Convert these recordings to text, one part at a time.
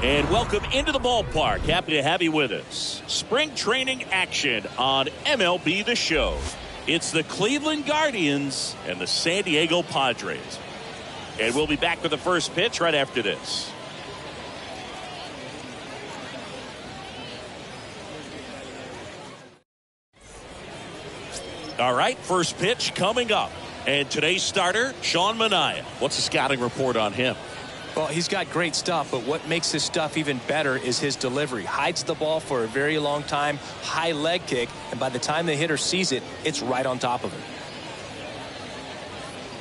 And welcome into the ballpark. Happy to have you with us. Spring training action on MLB The Show. It's the Cleveland Guardians and the San Diego Padres. And we'll be back with the first pitch right after this. All right, first pitch coming up. And today's starter, Sean Manaea. What's the scouting report on him? Well, he's got great stuff, but what makes his stuff even better is his delivery. Hides the ball for a very long time, high leg kick, and by the time the hitter sees it, it's right on top of him.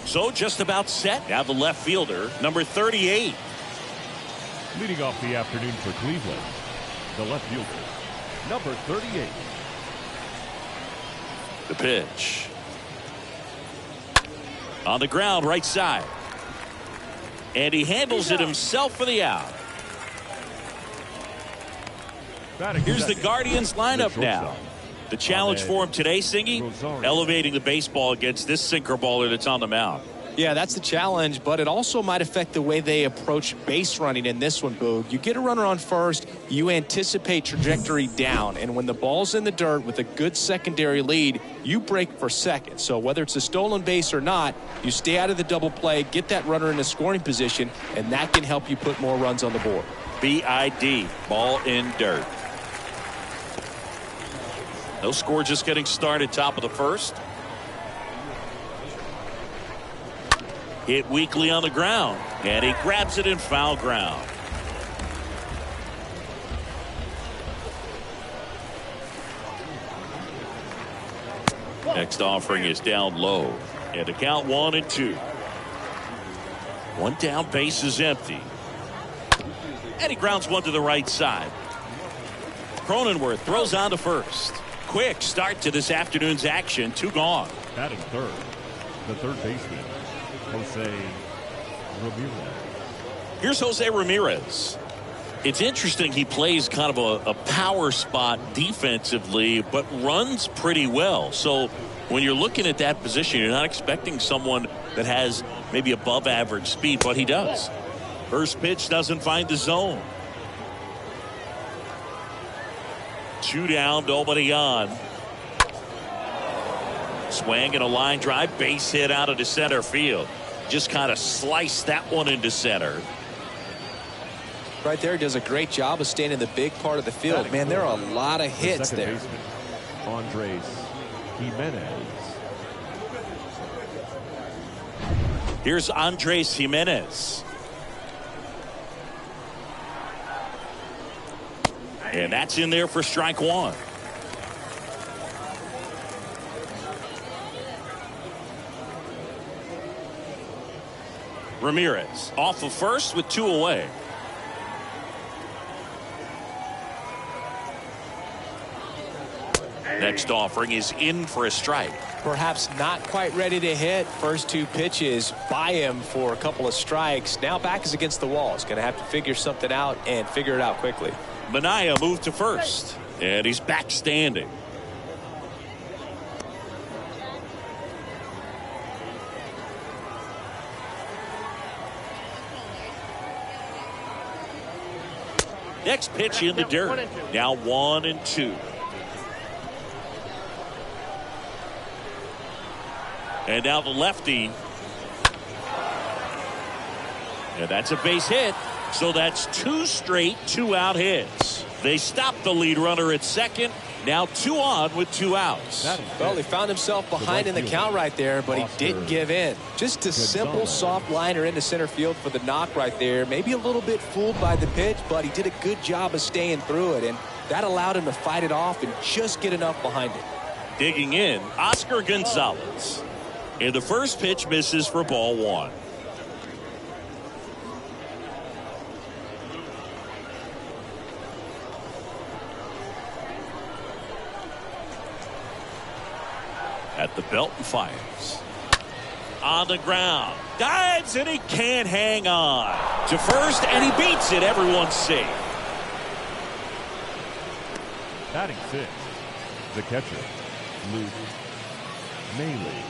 So just about set. Now the left fielder, number 38. Leading off the afternoon for Cleveland, the left fielder, number 38. The pitch. On the ground, right side. And he handles it himself for the out. Here's the Guardians lineup now. The challenge for him today, Singy, elevating the baseball against this sinker baller that's on the mound. Yeah, that's the challenge, but it also might affect the way they approach base running in this one, Boog. You get a runner on first, you anticipate trajectory down, and when the ball's in the dirt with a good secondary lead, you break for second. So whether it's a stolen base or not, you stay out of the double play, get that runner in a scoring position, and that can help you put more runs on the board. BID, ball in dirt. No score, just getting started, top of the first. Hit weakly on the ground, and he grabs it in foul ground. Next offering is down low, and the count 1-2. One down, base is empty. And he grounds one to the right side. Cronenworth throws on to first. Quick start to this afternoon's action. Two gone. Batting third, the third baseman, Jose Ramirez. Here's Jose Ramirez. It's interesting, he plays kind of a power spot defensively, but runs pretty well. So when you're looking at that position, you're not expecting someone that has maybe above average speed, but he does. First pitch doesn't find the zone. Two down, nobody on. Swing and a line drive, base hit out of the center field. Just kind of sliced that one into center. Right there, does a great job of staying in the big part of the field. Man, there are a lot of hits there. Baseman, Andres Jimenez. Here's Andres Jimenez. And that's in there for strike one. Ramirez off of first with two away. Next offering is in for a strike. Perhaps not quite ready to hit. First two pitches by him for a couple of strikes. Now back is against the wall. He's going to have to figure something out and figure it out quickly. Manaea moved to first, and he's back standing. Next pitch in the dirt. Now 1-2. And now the lefty. And that's a base hit. So that's two straight two-out hits. They stopped the lead runner at second. Now two on with two outs. Well, he found himself behind in the count right there, but he didn't give in. Just a simple soft liner into center field for the knock right there. Maybe a little bit fooled by the pitch, but he did a good job of staying through it, and that allowed him to fight it off and just get enough behind it. Digging in, Oscar Gonzalez. And the first pitch misses for ball one. At the belt and fires. On the ground. Dives and he can't hang on. To first and he beats it. Everyone's safe. Batting 6, the catcher, Luke Maley.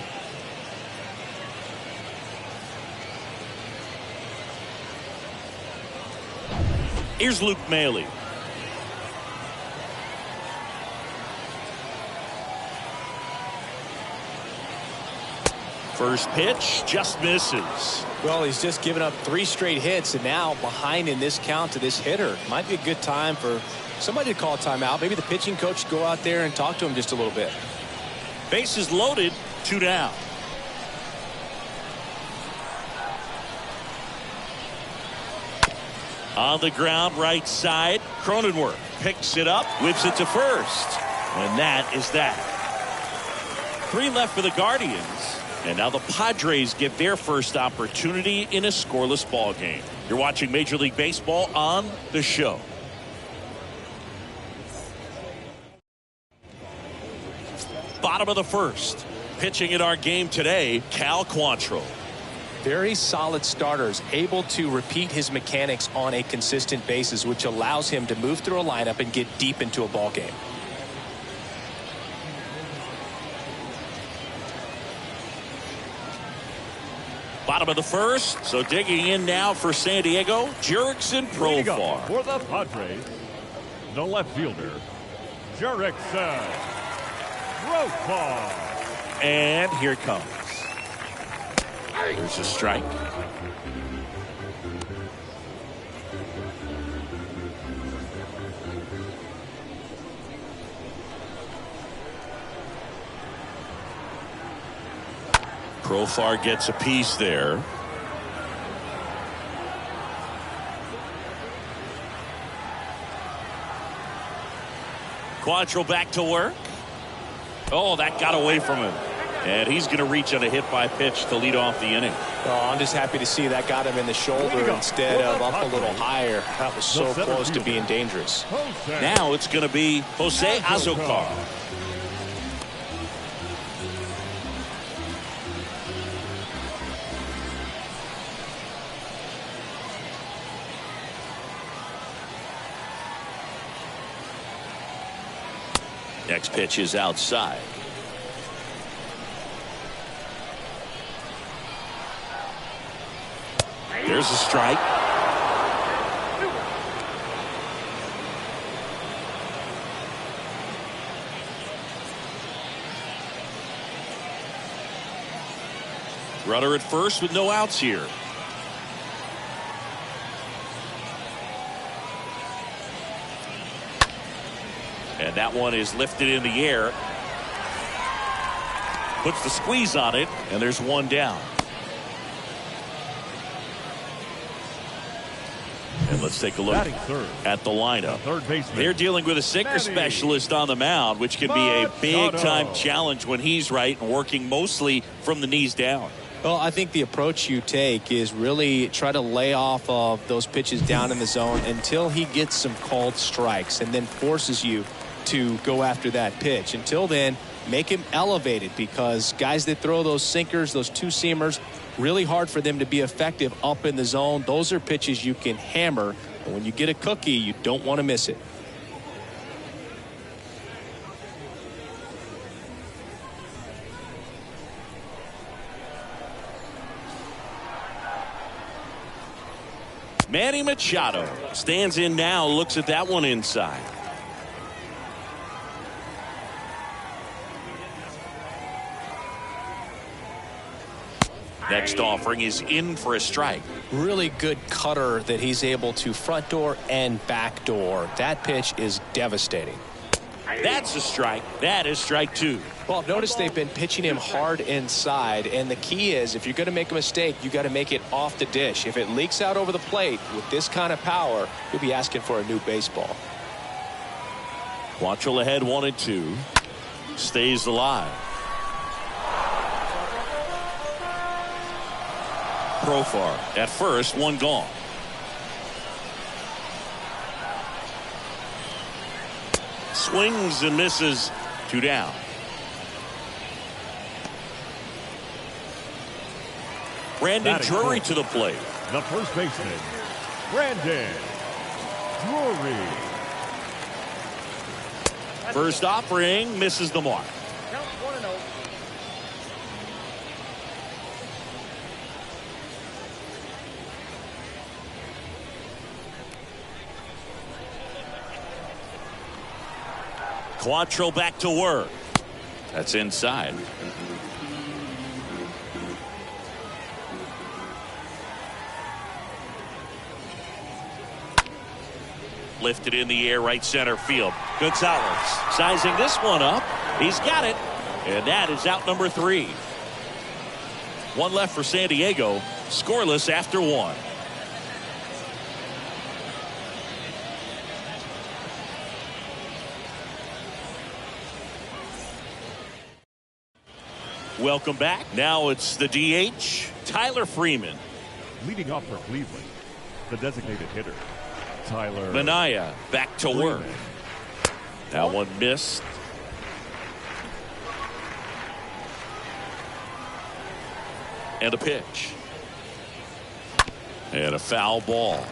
Here's Luke Maley. First pitch just misses. Well, he's just given up 3 straight hits, and now behind in this count to this hitter. Might be a good time for somebody to call a timeout. Maybe the pitching coach go out there and talk to him just a little bit. Bases loaded, 2 down. On the ground, right side. Cronenworth picks it up, whips it to first. And that is that. 3 left for the Guardians. And now the Padres get their first opportunity in a scoreless ball game. You're watching Major League Baseball on the show. Bottom of the first. Pitching in our game today, Cal Quantrill. Very solid starters, able to repeat his mechanics on a consistent basis, which allows him to move through a lineup and get deep into a ball game. Bottom of the first, so digging in now for San Diego, Jurickson Profar. For the Padres, the left fielder, Jurickson Profar. And here it comes. There's a strike. Profar gets a piece there. Quantrill back to work. Oh, that got away from him. And he's going to reach on a hit by pitch to lead off the inning. Oh, I'm just happy to see that got him in the shoulder instead of up a little higher. That was so close to being dangerous. Now it's going to be Jose Azocar. Next pitch is outside. There's a strike. Runner at first with no outs here. And that one is lifted in the air. Puts the squeeze on it, and there's one down. And let's take a look at the lineup. They're dealing with a sinker specialist on the mound, which can be a big-time challenge when he's right and working mostly from the knees down. Well, I think the approach you take is really try to lay off of those pitches down in the zone until he gets some called strikes and then forces you to go after that pitch. Until then, make him elevated, because guys that throw those sinkers, those two-seamers, really hard for them to be effective up in the zone. Those are pitches you can hammer, and when you get a cookie, you don't want to miss it. Manny Machado stands in now, looks at that one inside. Next offering is in for a strike. Really good cutter that he's able to front door and back door. That pitch is devastating. That's a strike. That is strike 2. Well, notice they've been pitching him hard inside, and the key is if you're going to make a mistake, you got to make it off the dish. If it leaks out over the plate with this kind of power, you'll be asking for a new baseball. Quantrill ahead 1-2. Stays alive. Profar at first, one gone. Swings and misses, 2 down. Brandon Batting Drury fourth, to the plate. the first baseman, Brandon Drury. First offering misses the mark. Count 1-0. Quantrill back to work. That's inside. Lifted in the air, right center field. Gonzalez sizing this one up. He's got it. And that is out number 3. One left for San Diego. Scoreless after 1. Welcome back. Now it's the DH, Tyler Freeman. Leading off for Cleveland, the designated hitter, Tyler Manaya back to work. Freeman. That one missed. And a pitch. And a foul ball.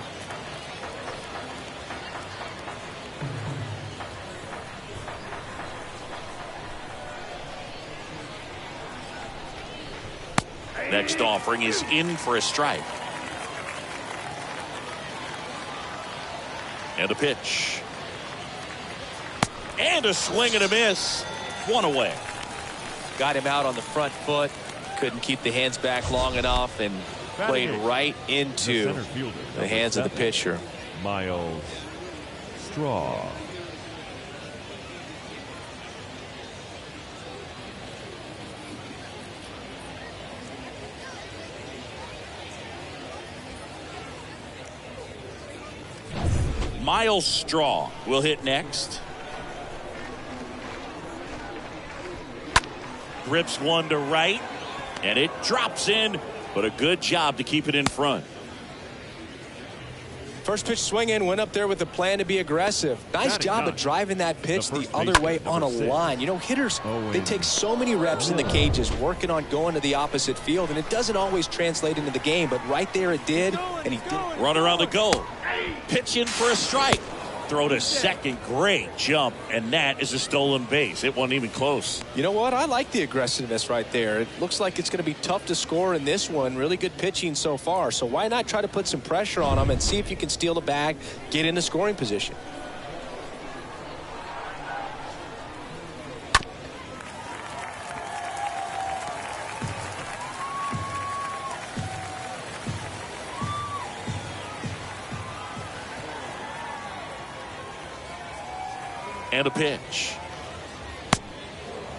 Next offering is in for a strike. And a pitch. And a swing and a miss. One away. Got him out on the front foot. Couldn't keep the hands back long enough and played right into center fielder, the hands of the pitcher. Miles Straw. Miles Straw will hit next. Grips one to right, and it drops in, but a good job to keep it in front. First pitch swinging, went up there with a plan to be aggressive. Nice job of driving that pitch the other way on a line. You know, hitters, they take so many reps in the cages working on going to the opposite field, and it doesn't always translate into the game, but right there it did, and he did. Runner on the go. Pitch in for a strike. Throw to second. Great jump, and that is a stolen base. It wasn't even close. You know what? I like the aggressiveness right there. It looks like it's going to be tough to score in this one. Really good pitching so far. So why not try to put some pressure on him and see if you can steal the bag, get into scoring position. And a pitch.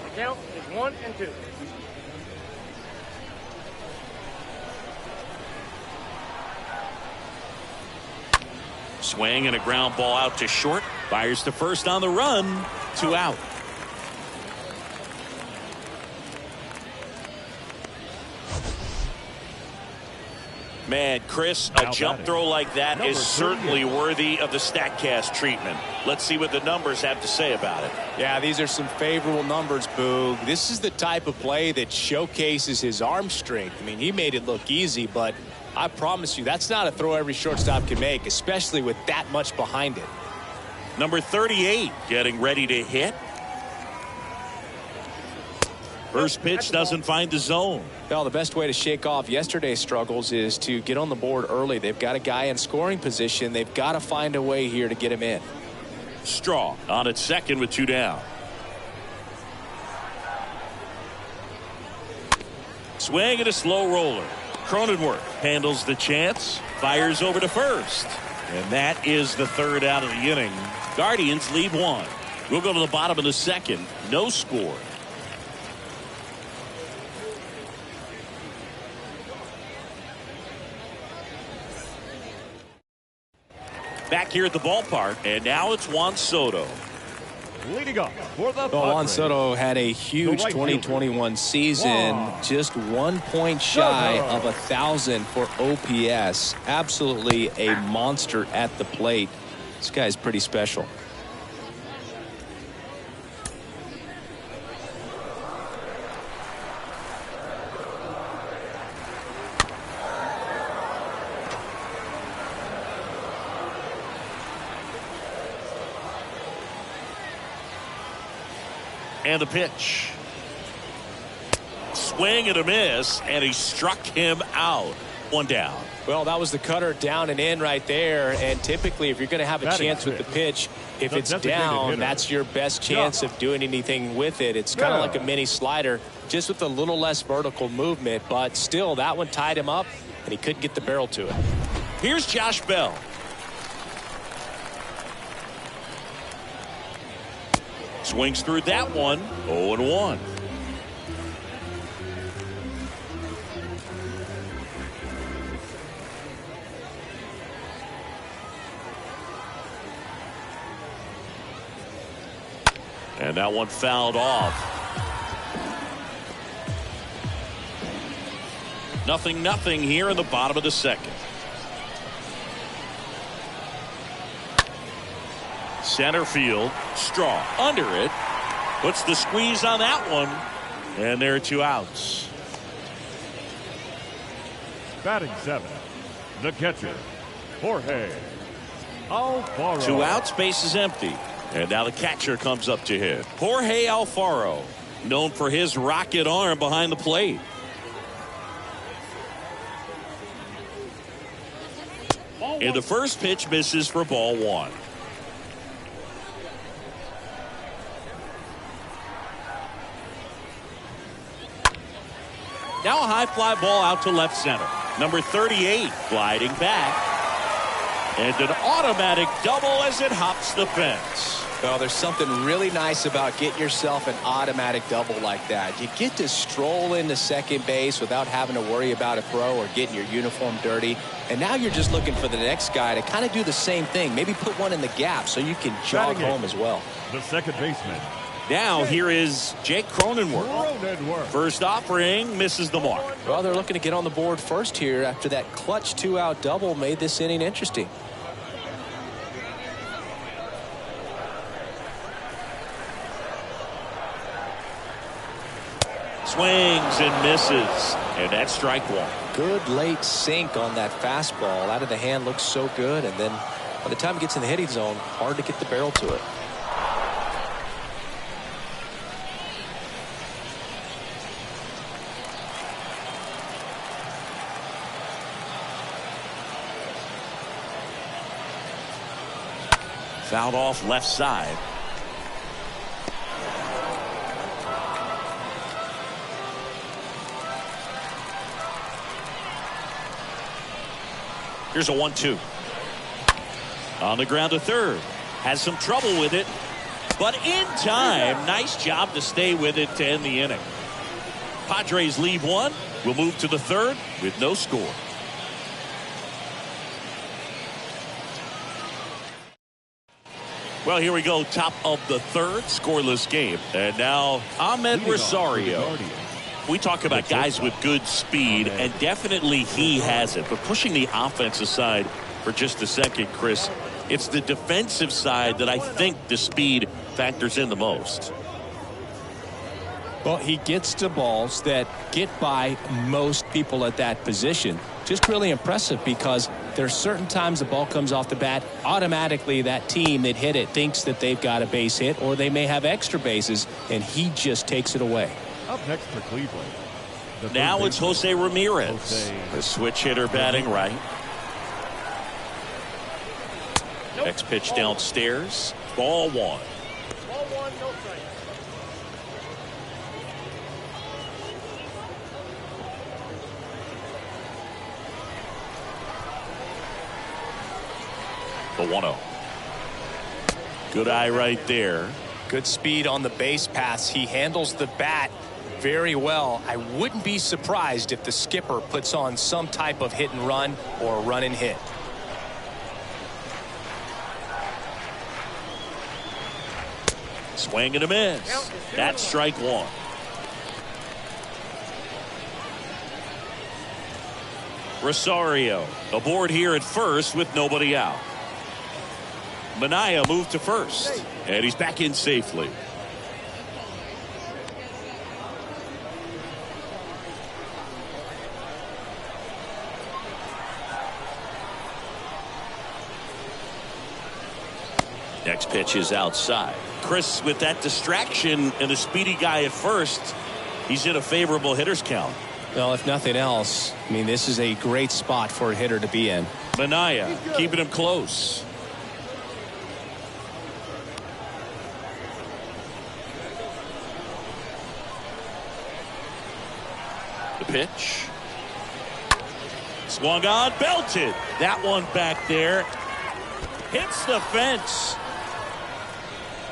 The count is 1-2. Swing and a ground ball out to short. Fires to first on the run. 2 out. Man, Chris, a jump throw like that is certainly worthy of the StatCast treatment. Let's see what the numbers have to say about it. Yeah, these are some favorable numbers, Boog. This is the type of play that showcases his arm strength. I mean, he made it look easy, but I promise you, that's not a throw every shortstop can make, especially with that much behind it. Number 38 getting ready to hit. First pitch doesn't find the zone. Well, the best way to shake off yesterday's struggles is to get on the board early. They've got a guy in scoring position. They've got to find a way here to get him in. Straw on at second with 2 down. Swing and a slow roller. Cronenworth handles the chance, fires over to first. And that is the 3rd out of the inning. Guardians lead 1. We'll go to the bottom of the 2nd. No score. Back here at the ballpark, and now it's Juan Soto. Leading up for the Well, Juan Soto had a huge 2021 season, just 1 point shy of 1,000 for OPS. Absolutely a monster at the plate. This guy's pretty special. And the pitch. Swing and a miss, and he struck him out. One down. Well, that was the cutter down and in right there. And typically, if you're going to have a chance with the pitch, if it's down, that's your best chance of doing anything with it. It's kind of like a mini slider, just with a little less vertical movement. But still, that one tied him up, and he couldn't get the barrel to it. Here's Josh Bell. Swings through that one. 0-1. And that one fouled off. 0-0 here in the bottom of the second. Center field. Straw under it. Puts the squeeze on that one. And there are 2 outs. Batting 7, the catcher, Jorge Alfaro. 2 outs, base is empty. And now the catcher comes up to hit. Jorge Alfaro, known for his rocket arm behind the plate. And the first pitch misses for ball 1. Now a high fly ball out to left center. Number 38 gliding back. And an automatic double as it hops the fence. Well, there's something really nice about getting yourself an automatic double like that. You get to stroll into second base without having to worry about a throw or getting your uniform dirty. And now you're just looking for the next guy to kind of do the same thing. Maybe put one in the gap so you can jog home as well. The second baseman. Now here is Jake Cronenworth. First offering misses the mark. Well, they're looking to get on the board first here after that clutch 2-out double made this inning interesting. Swings and misses. And that's strike 1. Good late sink on that fastball. Out of the hand looks so good. And then by the time it gets in the hitting zone, hard to get the barrel to it. Fouled off left side. Here's a 1-2. On the ground to third. Has some trouble with it. But in time, nice job to stay with it to end the inning. Padres leave 1. We'll move to the third with no score. Well, here we go. Top of the third. Scoreless game. And now Ahmed Rosario. We talk about guys with good speed, and definitely he has it. But pushing the offense aside for just a second, Chris, it's the defensive side that I think the speed factors in the most. Well, he gets to balls that get by most people at that position. Just really impressive because there's certain times the ball comes off the bat, automatically that team that hit it thinks that they've got a base hit, or they may have extra bases, and he just takes it away. Up next for Cleveland. Now it's Jose Ramirez, the switch hitter batting right. Next pitch downstairs. Ball 1. Ball 1, no strike. The 1-0. Good eye right there. Good speed on the base pass. He handles the bat very well. I wouldn't be surprised if the skipper puts on some type of hit and run or run and hit. Swing and a miss. That's strike 1. Rosario aboard here at first with nobody out. Minaya moved to first, and he's back in safely. Next pitch is outside. Chris, with that distraction and a speedy guy at first, he's in a favorable hitter's count. Well, if nothing else, I mean, this is a great spot for a hitter to be in. Minaya keeping him close. The pitch. Swung on, belted. That one back there. Hits the fence.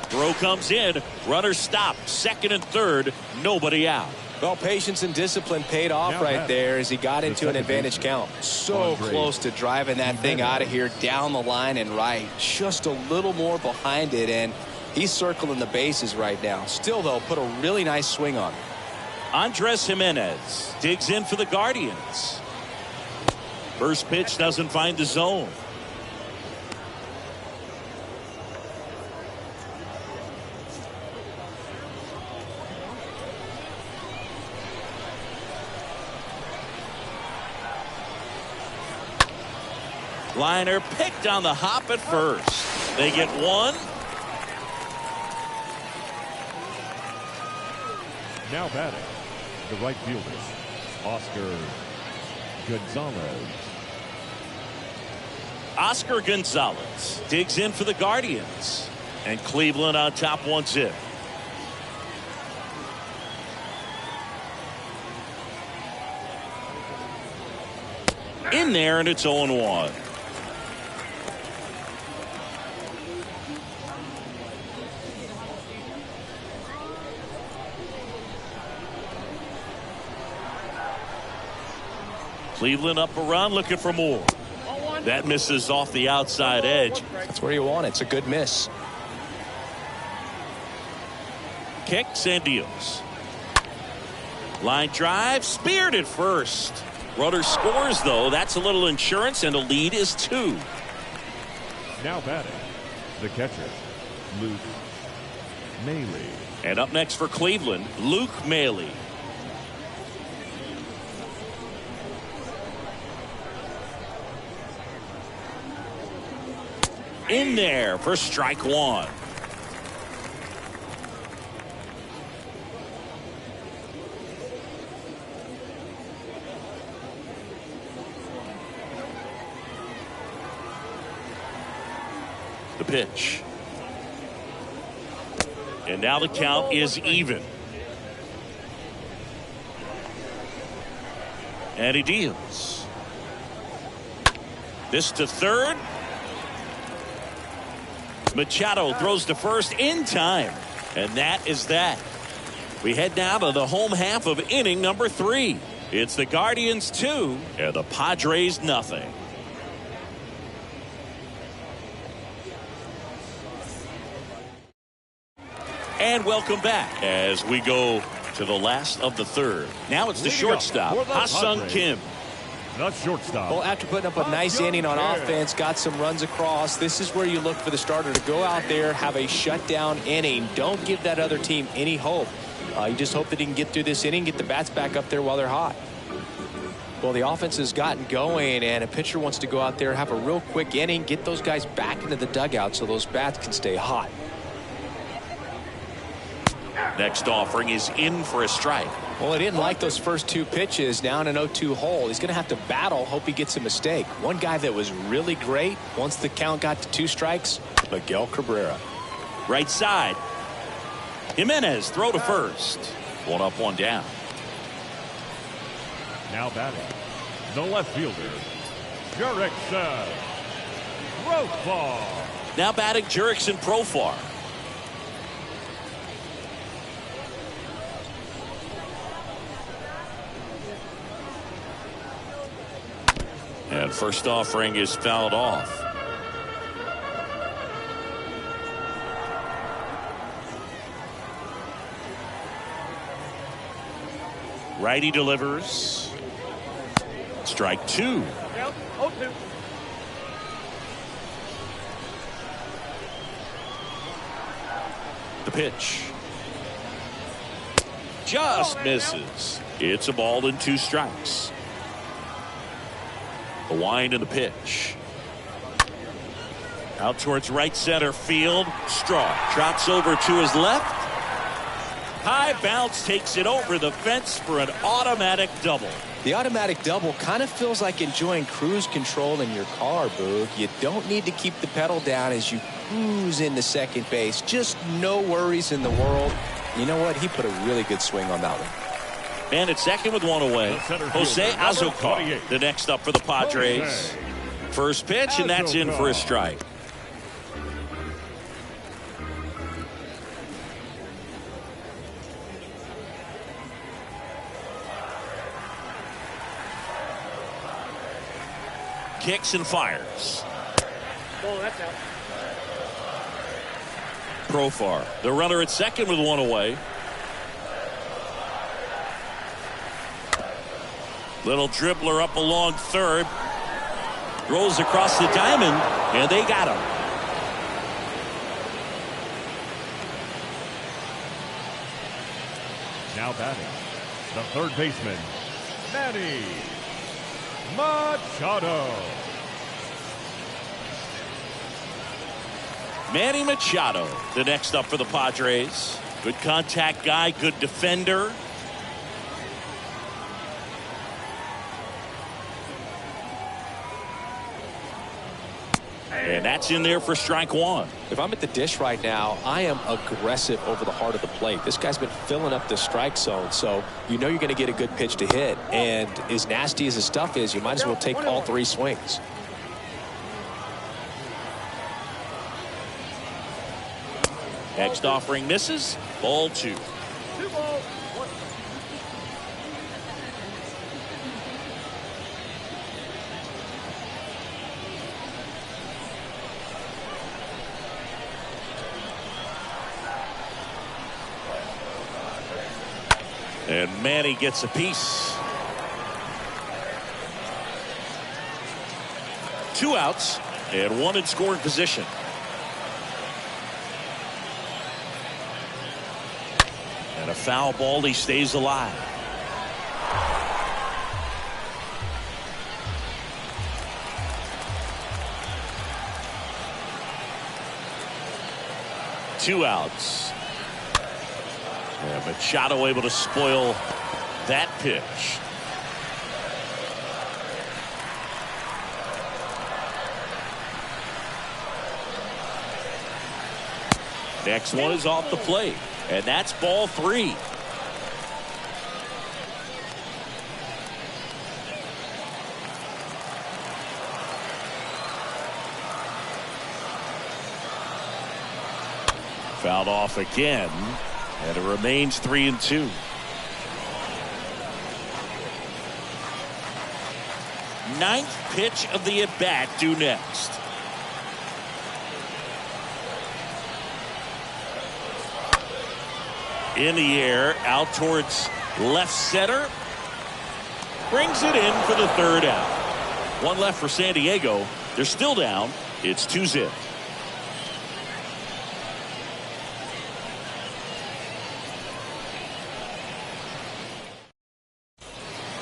Throw comes in. Runner stopped. Second and third. Nobody out. Well, patience and discipline paid off right there as he got into an advantage count. So close to driving that thing out of here down the line and right. Just a little more behind it, and he's circling the bases right now. Still, though, put a really nice swing on it. Andres Jimenez digs in for the Guardians. First pitch doesn't find the zone. Liner picked on the hop at first. They get one. Now batting, the right fielder, Oscar Gonzalez. Oscar Gonzalez digs in for the Guardians. And Cleveland on top 1-0. In there, and it's 0-1. Cleveland up a run, looking for more. That misses off the outside edge. That's where you want it. It's a good miss. Kicks and deals. Line drive, speared at first. Runner scores, though. That's a little insurance, and the lead is 2. Now batting, the catcher, Luke Maile. And up next for Cleveland, Luke Maile. In there for strike one. The pitch. And now the count is even. And he deals. This to third. Machado throws to first in time. And that is that. We head now to the home half of inning number 3. It's the Guardians 2 and the Padres nothing. And welcome back as we go to the last of the third. Now it's the shortstop, Ha-Sung Kim. The shortstop. Well, after putting up a nice inning on offense, got some runs across, this is where you look for the starter to go out there, have a shutdown inning. Don't give that other team any hope. You just hope that he can get through this inning, get the bats back up there while they're hot. Well, the offense has gotten going, and a pitcher wants to go out there, have a real quick inning, get those guys back into the dugout so those bats can stay hot. Next offering is in for a strike. Well, he didn't like those first 2 pitches down an 0-2 hole. He's going to have to battle, hope he gets a mistake. One guy that was really great once the count got to 2 strikes, Miguel Cabrera. Right side. Jimenez throw to first. 1 up, 1 down. Now batting, the left fielder, Jurickson Profar. Now batting Jurickson Profar. And first offering is fouled off. Righty delivers. Strike 2. Yep, 0-2. The pitch. Just misses. It's a ball and 2 strikes. The wind and the pitch. Out towards right center field. Straw trots over to his left. High bounce takes it over the fence for an automatic double. The automatic double kind of feels like enjoying cruise control in your car, Boog. You don't need to keep the pedal down as you cruise into second base. Just no worries in the world. You know what? He put a really good swing on that one. Man at second with one away. Jose Azocar, the next up for the Padres. First pitch, and that's in for a strike. Kicks and fires. Oh, that's out. Profar, the runner at second with one away. Little dribbler up along third. Rolls across the diamond, and they got him. Now batting, the third baseman, Manny Machado. Manny Machado, the next up for the Padres. Good contact guy, good defender. And that's in there for strike one. If I'm at the dish right now, I am aggressive over the heart of the plate. This guy's been filling up the strike zone, so you know you're going to get a good pitch to hit. And as nasty as his stuff is, you might as well take all three swings. Next offering misses. Ball two. 2 balls, 1. And Manny gets a piece. 2 outs and 1 in scoring position. And a foul ball, he stays alive. Two outs. And Machado able to spoil that pitch. Next one is off the plate. And that's ball 3. Fouled off again. And it remains 3-2. Ninth pitch of the at-bat due next. In the air, out towards left center. Brings it in for the third out. 1 left for San Diego. They're still down. It's 2-0.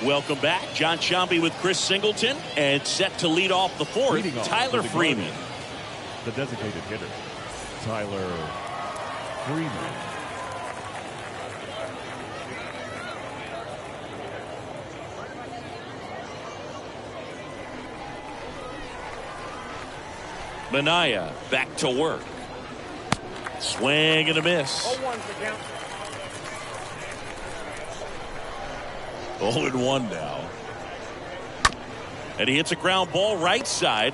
Welcome back. John Sciambi with Chris Singleton, and set to lead off the fourth, Tyler Freeman. The designated hitter, Tyler Freeman. Minaya back to work. Swing and a miss. 0-1's the count. 0-1 now. And he hits a ground ball right side.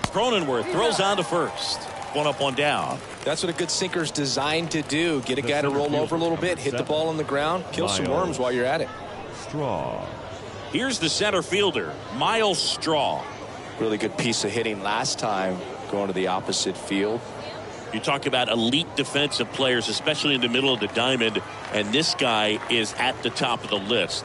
Cronenworth throws on to first. 1 up, 1 down. That's what a good sinker's designed to do. Get a guy to roll over a little bit, hit the ball on the ground, kill some worms while you're at it. Straw. Here's the center fielder, Miles Straw. Really good piece of hitting last time going to the opposite field. You talk about elite defensive players, especially in the middle of the diamond, and this guy is at the top of the list.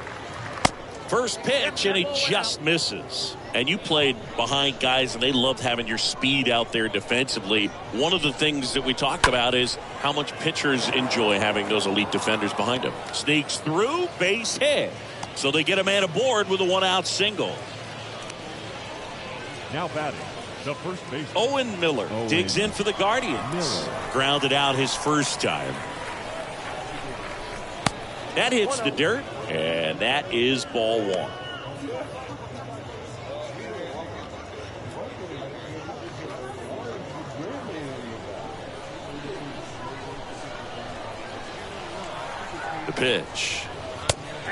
First pitch, and he just misses. And you played behind guys, and they loved having your speed out there defensively. One of the things that we talk about is how much pitchers enjoy having those elite defenders behind them. Sneaks through, base hit. So they get a man aboard with a 1-out single. Now batting, The first baseman. Owen Miller digs in for the Guardians. Grounded out his first time. That hits the dirt, and that is ball one. The pitch.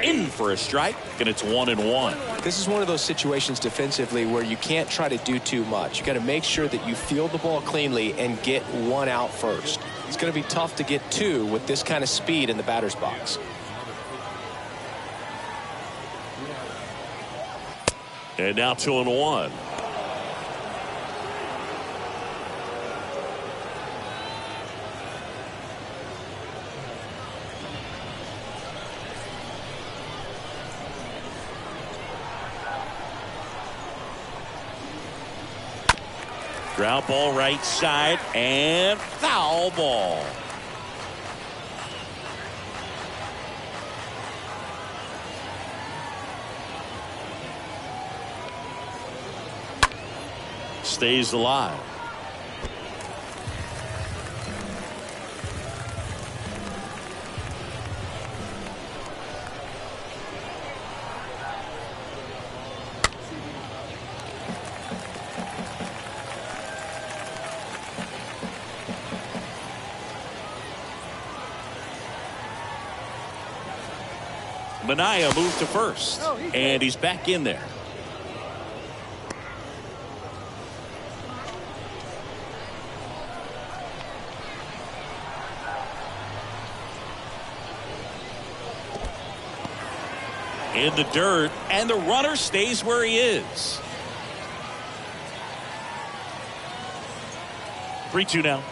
In for a strike, and it's 1-1. This is one of those situations defensively where you can't try to do too much. You got to make sure that you field the ball cleanly and get one out first. It's going to be tough to get two with this kind of speed in the batter's box. And now 2-1. Ground ball right side and foul ball. Stays alive. Manaea moved to first, and he's back in there. In the dirt, and the runner stays where he is. 3-2 now.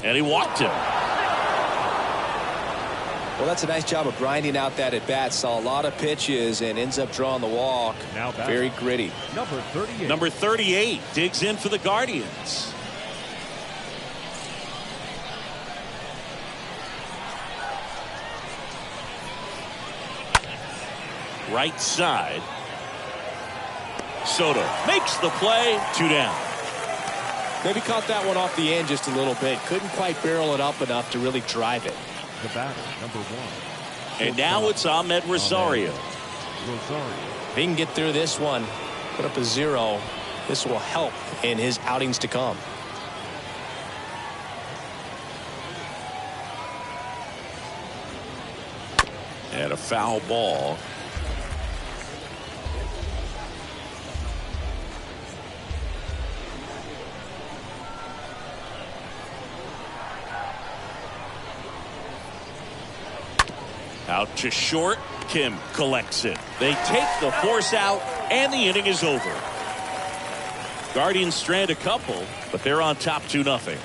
And he walked him. Well, that's a nice job of grinding out that at bat. Saw a lot of pitches and ends up drawing the walk. Now very gritty. Number 38. Number 38 digs in for the Guardians. Right side. Soto makes the play. 2 down. Maybe caught that one off the end just a little bit. Couldn't quite barrel it up enough to really drive it. The batter, number 1. And now it's Ahmed Rosario. If he can get through this one, put up a 0, this will help in his outings to come. And a foul ball. Out to short. Kim collects it. They take the force out, and the inning is over. Guardians strand a couple, but they're on top 2-0.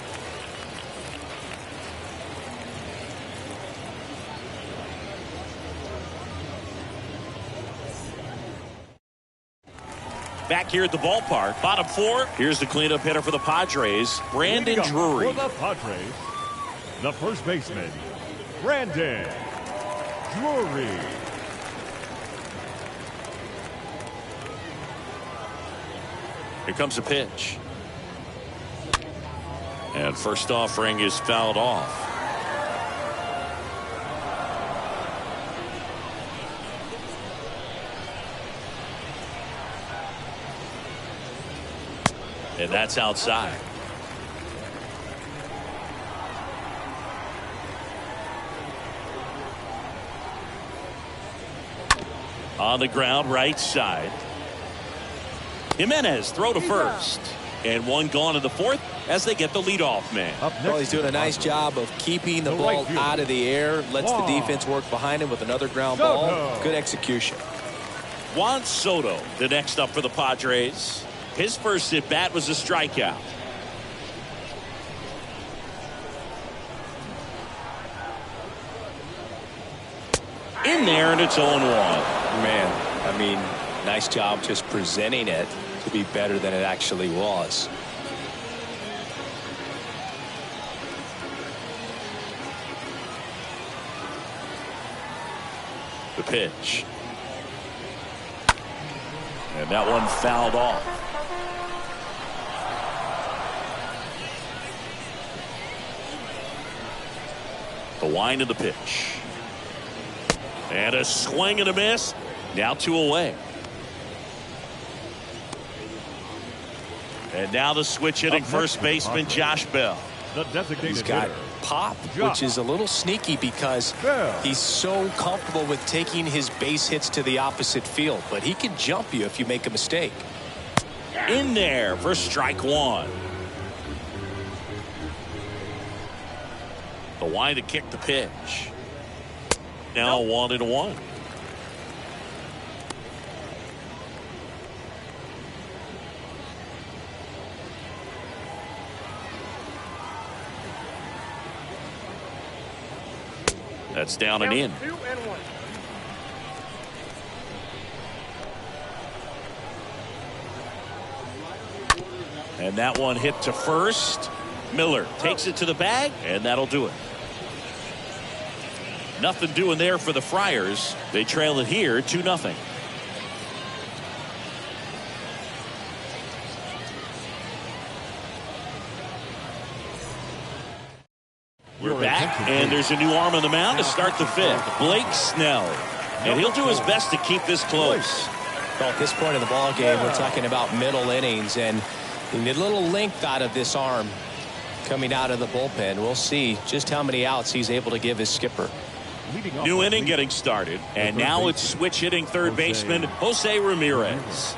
Back here at the ballpark, bottom 4. Here's the cleanup hitter for the Padres, Brandon Drury. For the Padres, the first baseman, Brandon Drury. Here comes a pitch. And first offering is fouled off. And that's outside. On the ground, right side. Jimenez throw to first. And one gone in the 4th as they get the leadoff man. Well, he's doing a nice job of keeping the ball out of the air. Lets the defense work behind him with another ground ball. Good execution. Juan Soto, the next up for the Padres. His first at bat was a strikeout. In there, and it's 0-1. Man, I mean, nice job just presenting it to be better than it actually was. The pitch. And that one fouled off. The wind of the pitch. And a swing and a miss. Now 2 away. And now the switch hitting first baseman Josh Bell. The designated He's got hitter, pop, which is a little sneaky because he's so comfortable with taking his base hits to the opposite field. But he can jump you if you make a mistake. In there for strike 1. The wind to kick the pitch. Now 1-1. That's down and in. 2-1. And that one hit to first. Miller takes it to the bag, and that'll do it. Nothing doing there for the Friars. They trail it here 2-0. We're back, and there's a new arm on the mound to start the 5th. Blake Snell. And he'll do his best to keep this close. Well, at this point in the ball game, we're talking about middle innings, and we need a little length out of this arm coming out of the bullpen. We'll see just how many outs he's able to give his skipper. New inning getting started, and now it's switch hitting third baseman Jose Ramirez.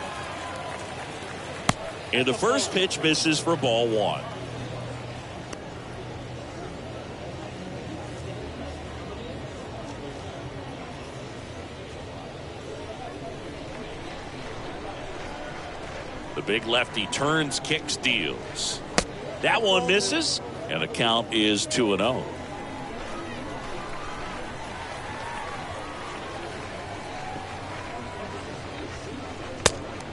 And the first pitch misses for ball 1. The big lefty turns, kicks, deals. That one misses, and the count is 2-0.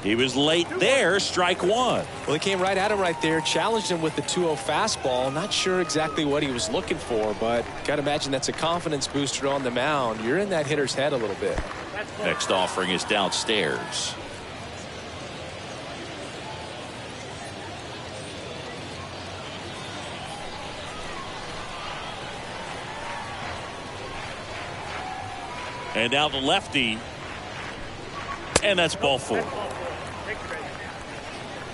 He was late there, strike 1. Well, he came right at him right there, challenged him with the 2-0 fastball. Not sure exactly what he was looking for, but got to imagine that's a confidence booster on the mound. You're in that hitter's head a little bit. Next offering is downstairs. And now the lefty. And that's ball 4.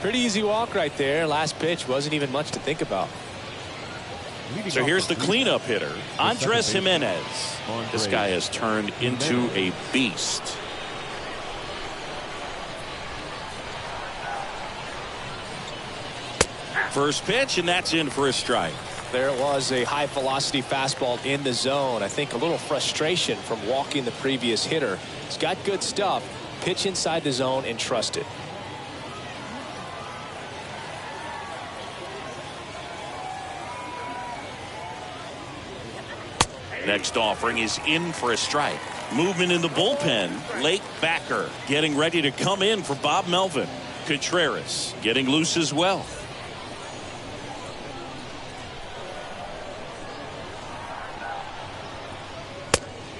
Pretty easy walk right there. Last pitch wasn't even much to think about. So here's the cleanup hitter, Andres Jimenez. This guy has turned into a beast. First pitch, and that's in for a strike. There was a high velocity fastball in the zone. I think a little frustration from walking the previous hitter. He's got good stuff. Pitch inside the zone and trust it. Next offering is in for a strike. Movement in the bullpen. Lake Backer getting ready to come in for Bob Melvin. Contreras getting loose as well.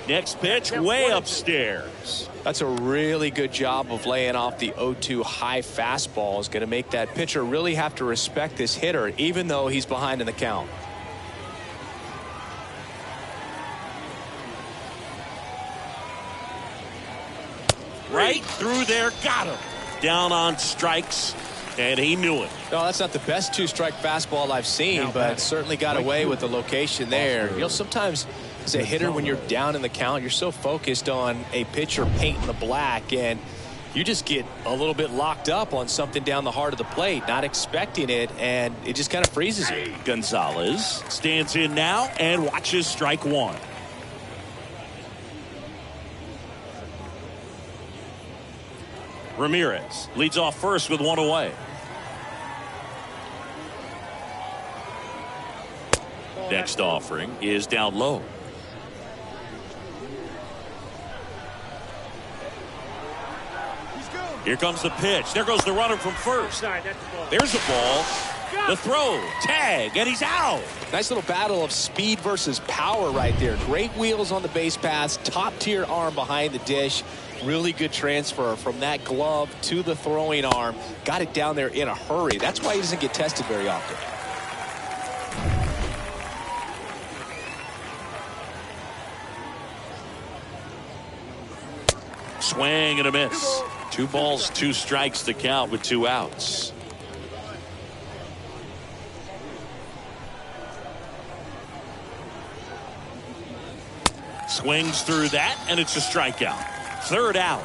Next pitch way upstairs. That's a really good job of laying off the 0-2 high fastball. Is going to make that pitcher really have to respect this hitter even though he's behind in the count. Right through there, got him. Down on strikes, and he knew it. No, that's not the best 2-strike fastball I've seen, but certainly got away with the location there. You know, sometimes as a hitter, when you're down in the count, you're so focused on a pitcher painting the black, and you just get a little bit locked up on something down the heart of the plate, not expecting it, and it just kind of freezes you. Gonzalez stands in now and watches strike 1. Ramirez leads off first with 1 away. Next offering is down low. Here comes the pitch. There goes the runner from first. There's a ball. The throw, tag, and he's out. Nice little battle of speed versus power right there. Great wheels on the base paths, top tier arm behind the dish. Really good transfer from that glove to the throwing arm. Got it down there in a hurry. That's why he doesn't get tested very often. Swing and a miss. 2 balls, 2 strikes to count with 2 outs. Swings through that, and it's a strikeout. 3rd out.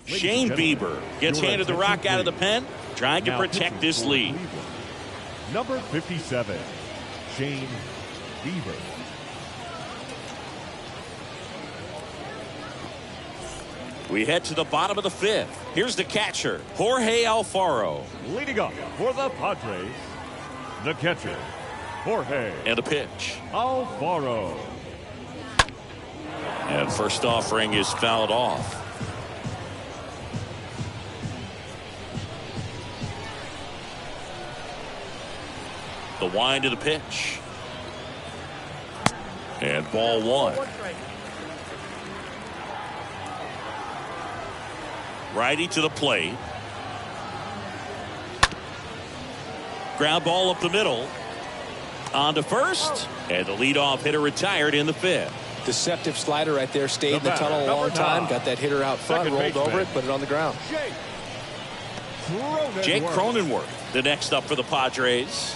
Shane Bieber gets handed the rock out of the pen, trying to protect this lead. Number 57, Shane Bieber. We head to the bottom of the 5th. Here's the catcher, Jorge Alfaro. Leading up for the Padres, the catcher, Jorge. And a pitch. Alfaro. And first offering is fouled off. The wind of the pitch. And ball 1. Righty to the plate. Ground ball up the middle. On to first. And the leadoff hitter retired in the 5th. Deceptive slider right there. Stayed in the tunnel a long time. Got that hitter out front. Rolled over it. Put it on the ground. Jake Cronenworth, the next up for the Padres.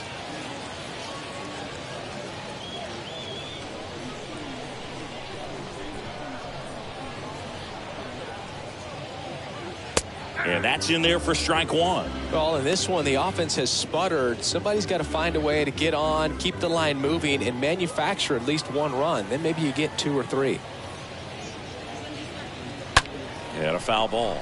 And that's in there for strike 1. Well, in this one, the offense has sputtered. Somebody's got to find a way to get on, keep the line moving, and manufacture at least 1 run. Then maybe you get 2 or 3. And a foul ball.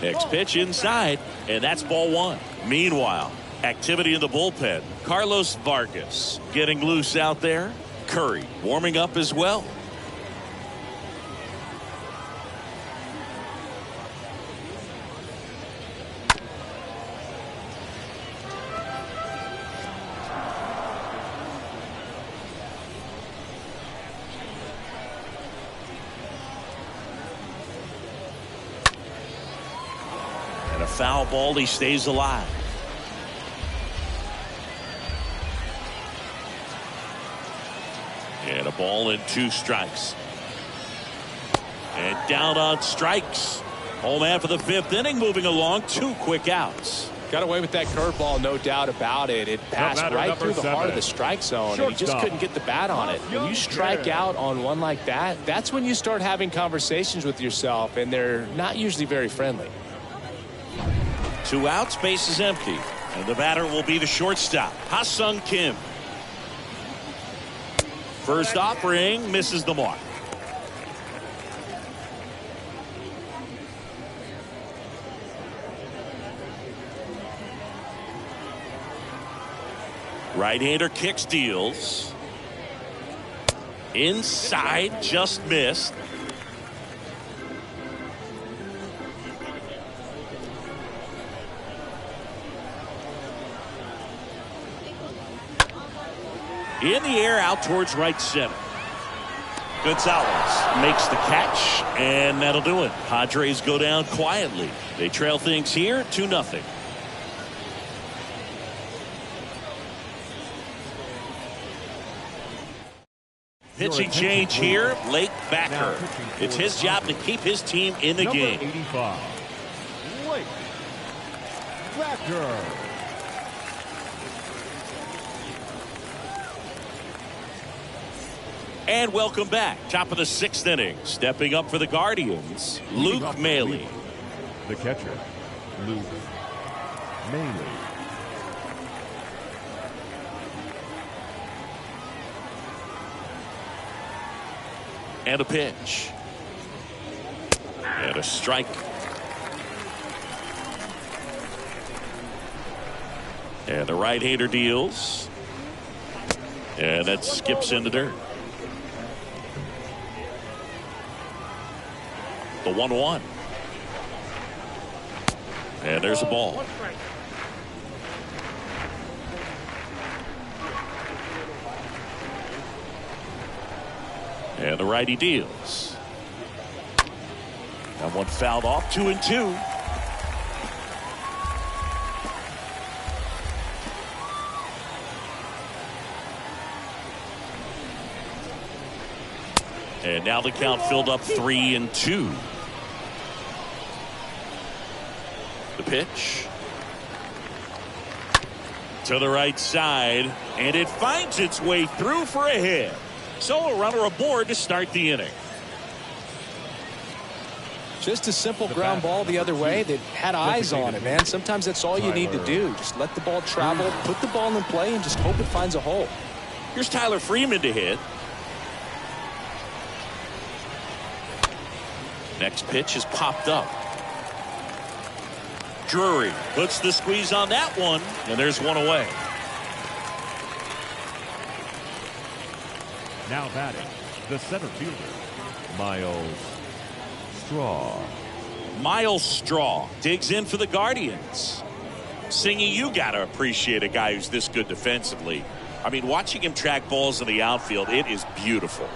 Next pitch inside, and that's ball 1. Meanwhile, activity in the bullpen. Carlos Vargas getting loose out there. Curry warming up as well. A foul ball, he stays alive. And a ball and 2 strikes. And down on strikes. Home man for the 5th inning, moving along. 2 quick outs. Got away with that curveball, no doubt about it. It passed right through the heart of the strike zone, and he just couldn't get the bat on it. When you strike out on one like that, that's when you start having conversations with yourself, and they're not usually very friendly. 2 outs, base is empty. And the batter will be the shortstop, Ha-Sung Kim. First offering misses the mark. Right-hander kicks, deals. Inside, just missed. In the air, out towards right center. Gonzalez makes the catch, and that'll do it. Padres go down quietly. They trail things here 2-0. Pitching change here, Blake Backer. It's his job to keep his team in the game. 85, Blake Backer. And welcome back. Top of the 6th inning. Stepping up for the Guardians, Luke Maile. The catcher, Luke Maile. And a pitch. And a strike. And the right-hander deals. And that skips in the dirt. The 1-1. And there's a ball. One strike. And the righty deals. That one fouled off. 2-2. And now the count filled up 3-2. The pitch to the right side, and it finds its way through for a hit. So a runner aboard to start the inning. Just a simple ground ball the other way that had eyes on it, man. Sometimes that's all you need to do. Just let the ball travel, put the ball in play, and just hope it finds a hole. Here's Tyler Freeman to hit. Next pitch is popped up. Drury puts the squeeze on that one, and there's one away. Now batting, the center fielder, Miles Straw. Miles Straw digs in for the Guardians. Singy, you got to appreciate a guy who's this good defensively. I mean, watching him track balls in the outfield, it is beautiful.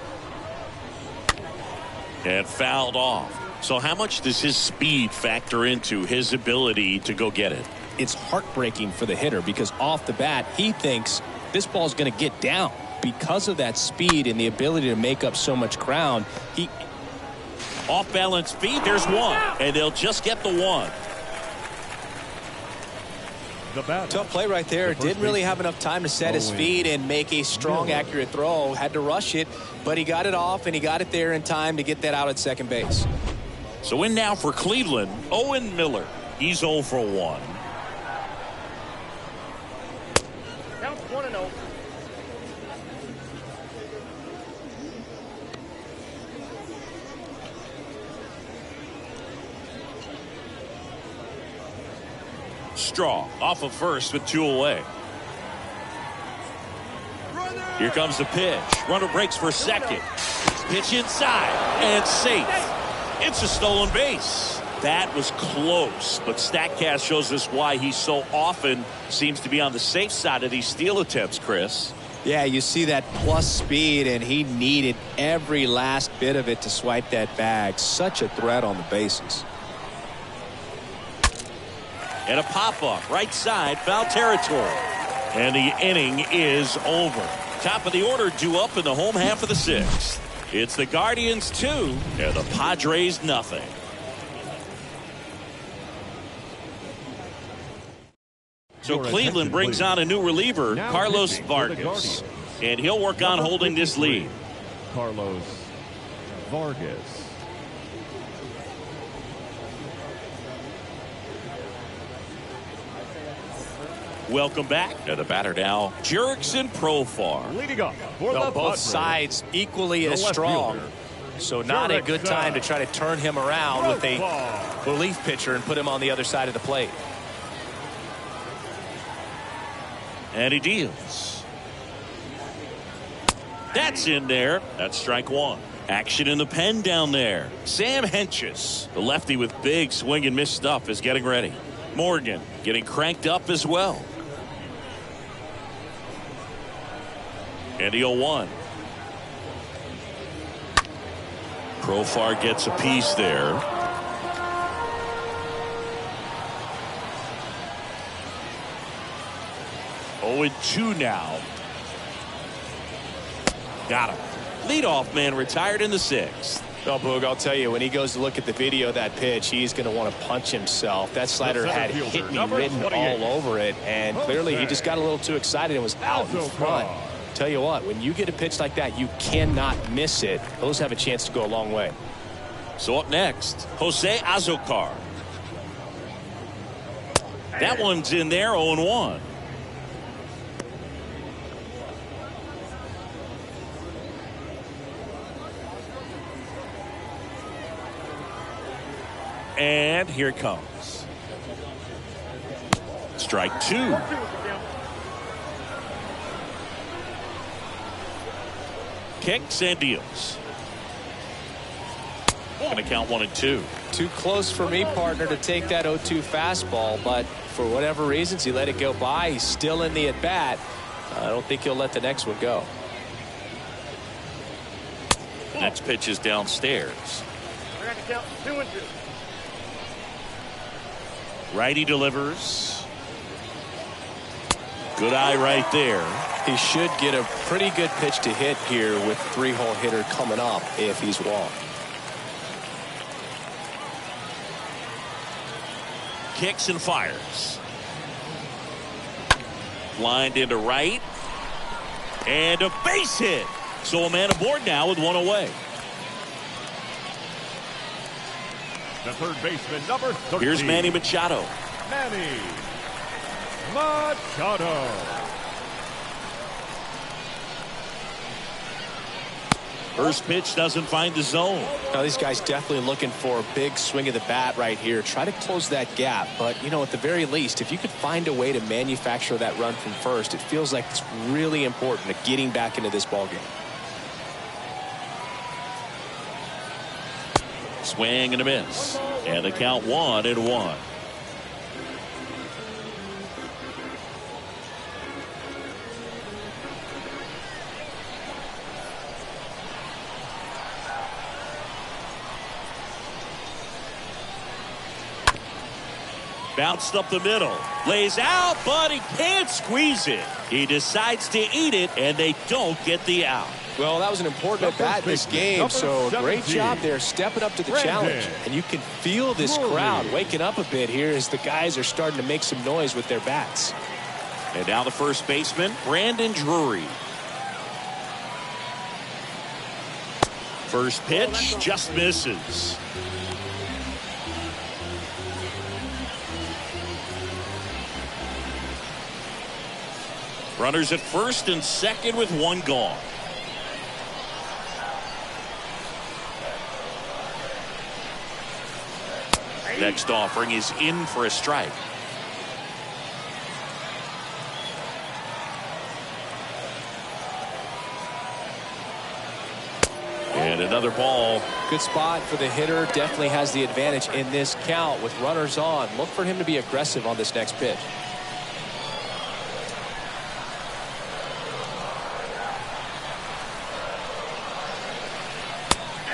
And fouled off. So how much does his speed factor into his ability to go get it? It's heartbreaking for the hitter because off the bat, he thinks this ball's going to get down. Because of that speed and the ability to make up so much ground, he... Off balance speed, there's one. And they'll just get the one. Tough play right there. Didn't really have enough time to set his feet and make a strong, accurate throw. Had to rush it, but he got it off, and he got it there in time to get that out at second base. So in now for Cleveland, Owen Miller. He's 0 for 1. Count 1-0. Straw off of first with 2 away. Here comes the pitch. Runner breaks for second. Pitch inside and safe. It's a stolen base. That was close, but StatCast shows us why he so often seems to be on the safe side of these steal attempts, Chris. Yeah, you see that plus speed, and he needed every last bit of it to swipe that bag. Such a threat on the bases. And a pop-up, right side, foul territory. And the inning is over. Top of the order due up in the home half of the 6th. It's the Guardians 2 and the Padres nothing. So Cleveland brings on a new reliever, Carlos Vargas. And he'll work on holding this lead. Carlos Vargas. Welcome back. And the batter now, Jurickson Profar. Leading up for the Both Padres, sides equally as left strong. fielder, So not a good time to try to turn him around with a relief pitcher and put him on the other side of the plate. And he deals. That's in there. That's strike 1. Action in the pen down there. Sam Hentges, the lefty with big swing and miss stuff, is getting ready. Morgan getting cranked up as well. And the 0-1. Profar gets a piece there. Oh, and 2 now. Got him. Leadoff man retired in the 6th. Well, Boog, I'll tell you, when he goes to look at the video of that pitch, he's going to want to punch himself. That slider had hit me written all over it, and clearly he just got a little too excited and was out in front. Tell you what, when you get a pitch like that, you cannot miss it. Those have a chance to go a long way. So up next, Jose Azocar. That one's in there, 0-1. And here it comes. Strike 2. Kicks and deals. Going to count 1-2. Too close for me, partner, to take that 0-2 fastball, but for whatever reasons, he let it go by. He's still in the at-bat. I don't think he'll let the next one go. Next pitch is downstairs. We're going to count 2-2. Righty delivers. Good eye right there. He should get a pretty good pitch to hit here with three-hole hitter coming up if he's walked. Kicks and fires. Lined into right. And a base hit. So a man aboard now with one away. The third baseman, number 13. Here's Manny Machado. Manny Machado. First pitch doesn't find the zone. Now these guys definitely looking for a big swing of the bat right here. Try to close that gap. But, you know, at the very least, if you could find a way to manufacture that run from first, it feels like it's really important to getting back into this ballgame. Swing and a miss. And the count 1-1. Bounced up the middle. Lays out, but he can't squeeze it. He decides to eat it, and they don't get the out. Well, that was an important at-bat in this game, so great job there stepping up to the challenge. And you can feel this crowd waking up a bit here as the guys are starting to make some noise with their bats. And now the first baseman, Brandon Drury. First pitch just misses. Runners at first and second with one gone. Next offering is in for a strike. And another ball. Good spot for the hitter. Definitely has the advantage in this count with runners on. Look for him to be aggressive on this next pitch.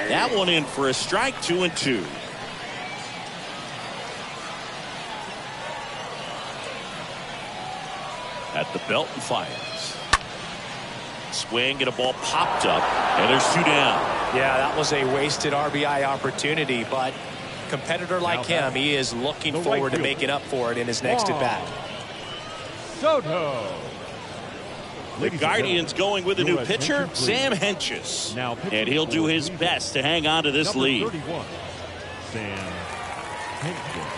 That one in for a strike, 2-2. At the belt and fires. Swing and a ball popped up, and there's two down. Yeah, that was a wasted RBI opportunity, but competitor like him, he is looking forward to making up for it in his next at-bat. Soto. The Guardians going with a new pitcher, Sam Hentges. And he'll do his best to hang on to this lead. 31, Sam Hentges.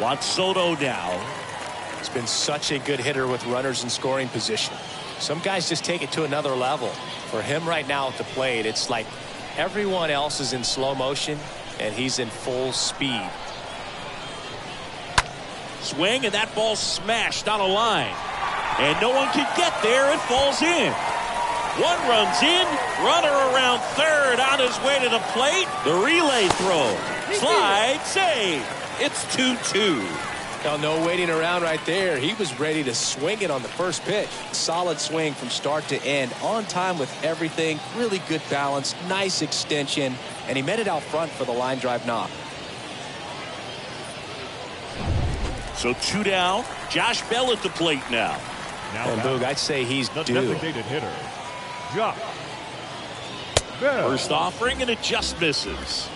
Watch Soto now. He's been such a good hitter with runners in scoring position. Some guys just take it to another level. For him right now at the plate, it's like everyone else is in slow motion, and he's in full speed. Swing, and that ball smashed on a line. And no one can get there. It falls in. One runs in. Runner around third on his way to the plate. The relay throw. Slide, save. It's 2-2. Now, no waiting around right there. He was ready to swing it on the first pitch. Solid swing from start to end. On time with everything. Really good balance. Nice extension. And he met it out front for the line drive knock. So two down. Josh Bell at the plate now. And Boog, I'd say he's the due. designated hitter, Josh Bell. First offering, and it just misses.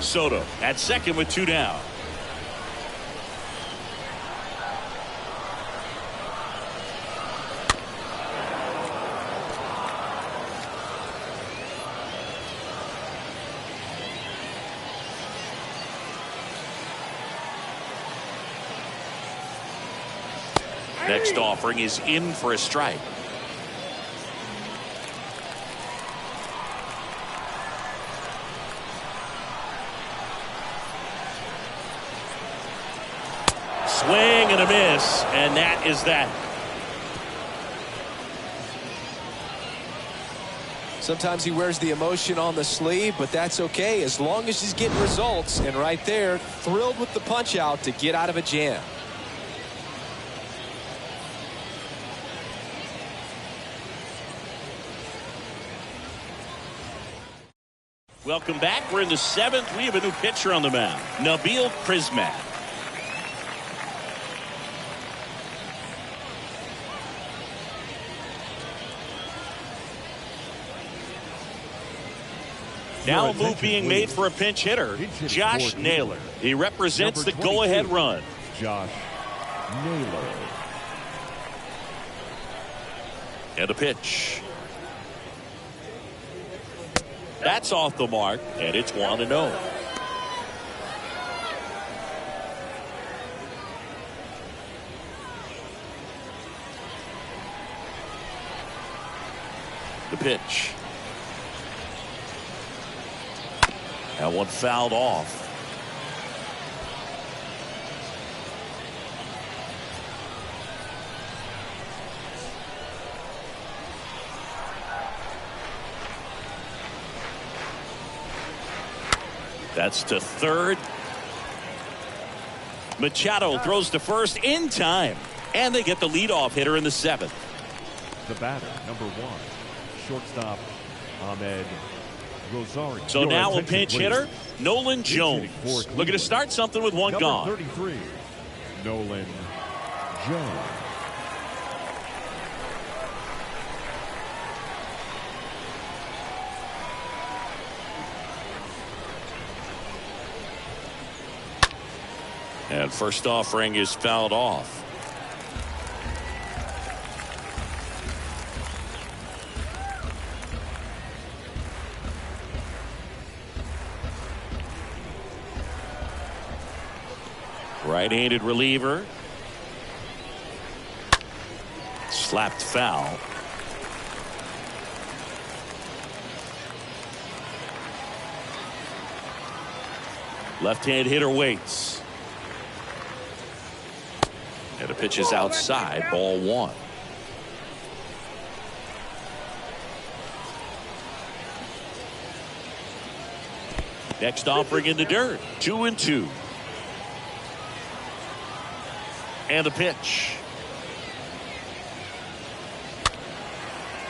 Soto at second with two down. Next offering is in for a strike. and a miss, and that is that. Sometimes he wears the emotion on the sleeve, but that's okay as long as he's getting results. And right there, thrilled with the punch out to get out of a jam. Welcome back. We're in the 7th. We have a new pitcher on the mound, Nabil Prismat. Now a move being made for a pinch hitter, Josh Naylor. He represents the go-ahead run. Josh Naylor. And a pitch. That's off the mark, and it's 1-0. The pitch. That one fouled off. That's to third. Machado throws to first in time. And they get the leadoff hitter in the 7th. The batter, number 1, shortstop Ahmed Rosario. So now a pinch hitter, Nolan Jones. Looking to start something with one gone. 33, Nolan Jones. And first offering is fouled off. Right-handed reliever. Slapped foul. Left-hand hitter waits. And the pitch is outside, ball 1. Next offering in the dirt, 2-2. And the pitch.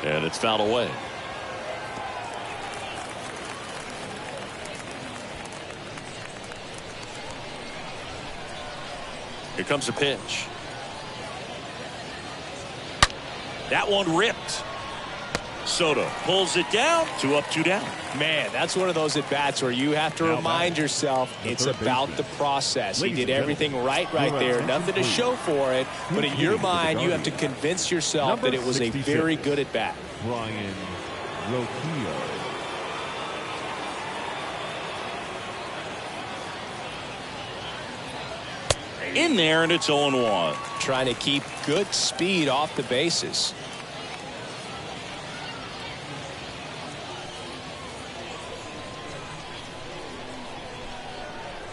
And it's fouled away. Here comes the pitch. That one ripped. Soto pulls it down. 2 up, 2 down. Man, that's one of those at-bats where you have to remind yourself it's about the process. He did everything right there. Nothing to show for it. But in your mind, you have to convince yourself that it was a very good at-bat. Brian Roquillo. In there, and it's 0-1. Trying to keep good speed off the bases.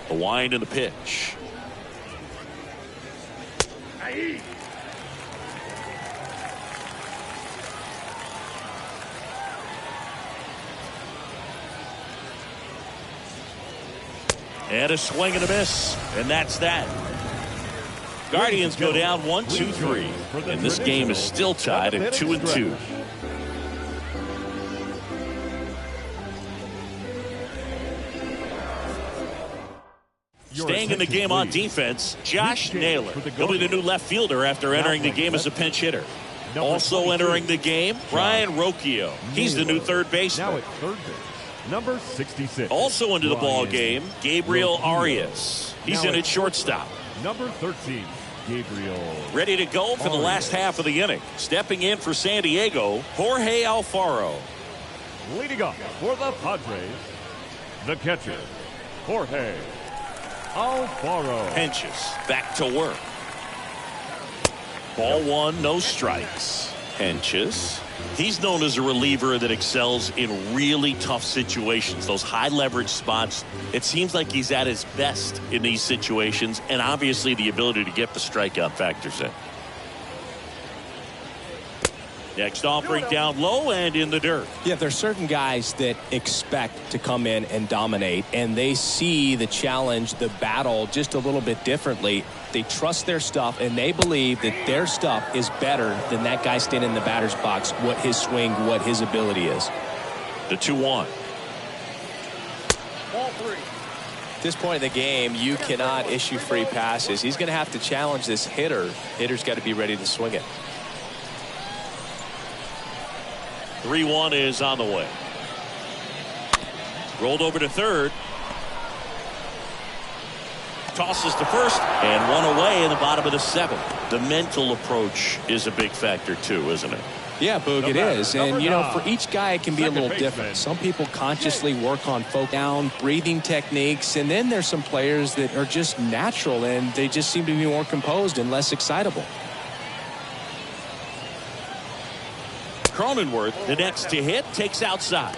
The wind and the pitch. And a swing and a miss. And that's that. Guardians go down 1-2-3. And this game is still tied at 2-2. Staying in the game on defense, Josh Naylor. He'll be the new left fielder after entering the game as a pinch hitter. Also entering the game, Brian Roquillo. He's the new third baseman. Now at third base, number 66. Also into the ball game, Gabriel Arias. He's in at shortstop. Number 13, Gabriel. Ready to go for the last half of the inning. Stepping in for San Diego, Jorge Alfaro. Leading off for the Padres, the catcher, Jorge Alfaro. Pinches back to work. Ball 1, no strikes. Henches. He's known as a reliever that excels in really tough situations, those high leverage spots. It seems like he's at his best in these situations, and obviously the ability to get the strikeout factors in. Next offering down low and in the dirt. Yeah, there's certain guys that expect to come in and dominate, and they see the challenge, the battle just a little bit differently. They trust their stuff, and they believe that their stuff is better than that guy standing in the batter's box, what his swing, what his ability is. The 2-1. Ball 3. At this point in the game, you cannot issue free passes. He's going to have to challenge this hitter. Hitter's got to be ready to swing it. 3-1 is on the way. Rolled over to third. Tosses to first and one away in the bottom of the 7th. The mental approach is a big factor too, isn't it? Yeah, Boog, it is. And, you know, for each guy, it can be a little different. Some people consciously work on focus down, breathing techniques, and then there's some players that are just natural and they just seem to be more composed and less excitable. Cronenworth, the next to hit, takes outside.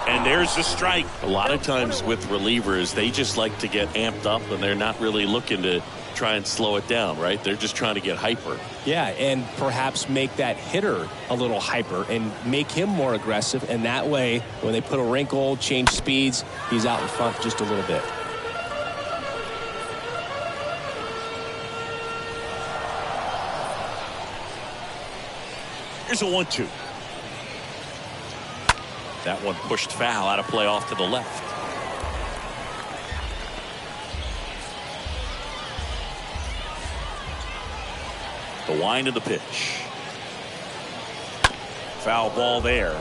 And there's the strike. A lot of times with relievers, they just like to get amped up and they're not really looking to try and slow it down, right? They're just trying to get hyper. Yeah, and perhaps make that hitter a little hyper and make him more aggressive. And that way, when they put a wrinkle, change speeds, he's out in front just a little bit. Here's a 1-2. That one pushed foul, out of play off to the left. The wind of the pitch. Foul ball there.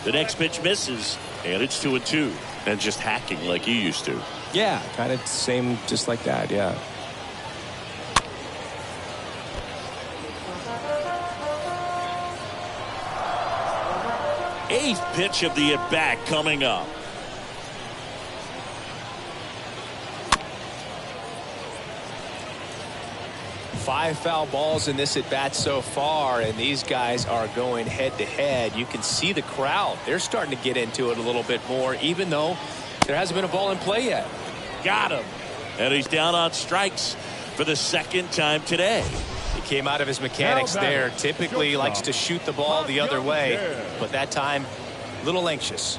The next pitch misses, and it's 2-2. And just hacking like you used to. Yeah, kind of same, just like that, yeah. Eighth pitch of the at-bat coming up. Five foul balls in this at-bat so far, and these guys are going head-to-head. You can see the crowd. They're starting to get into it a little bit more, even though there hasn't been a ball in play yet. Got him. And he's down on strikes for the second time today. He came out of his mechanics there. Typically likes to shoot the ball the other way, but that time, a little anxious.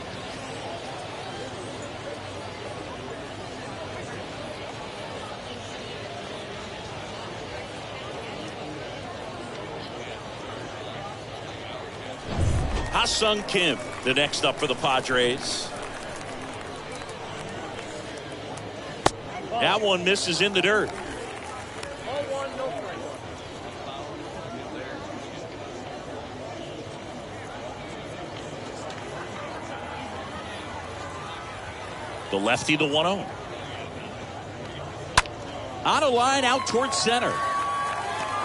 Ha-Sung Kim, the next up for the Padres. That one misses in the dirt. The lefty, the 1-0. On a line out towards center.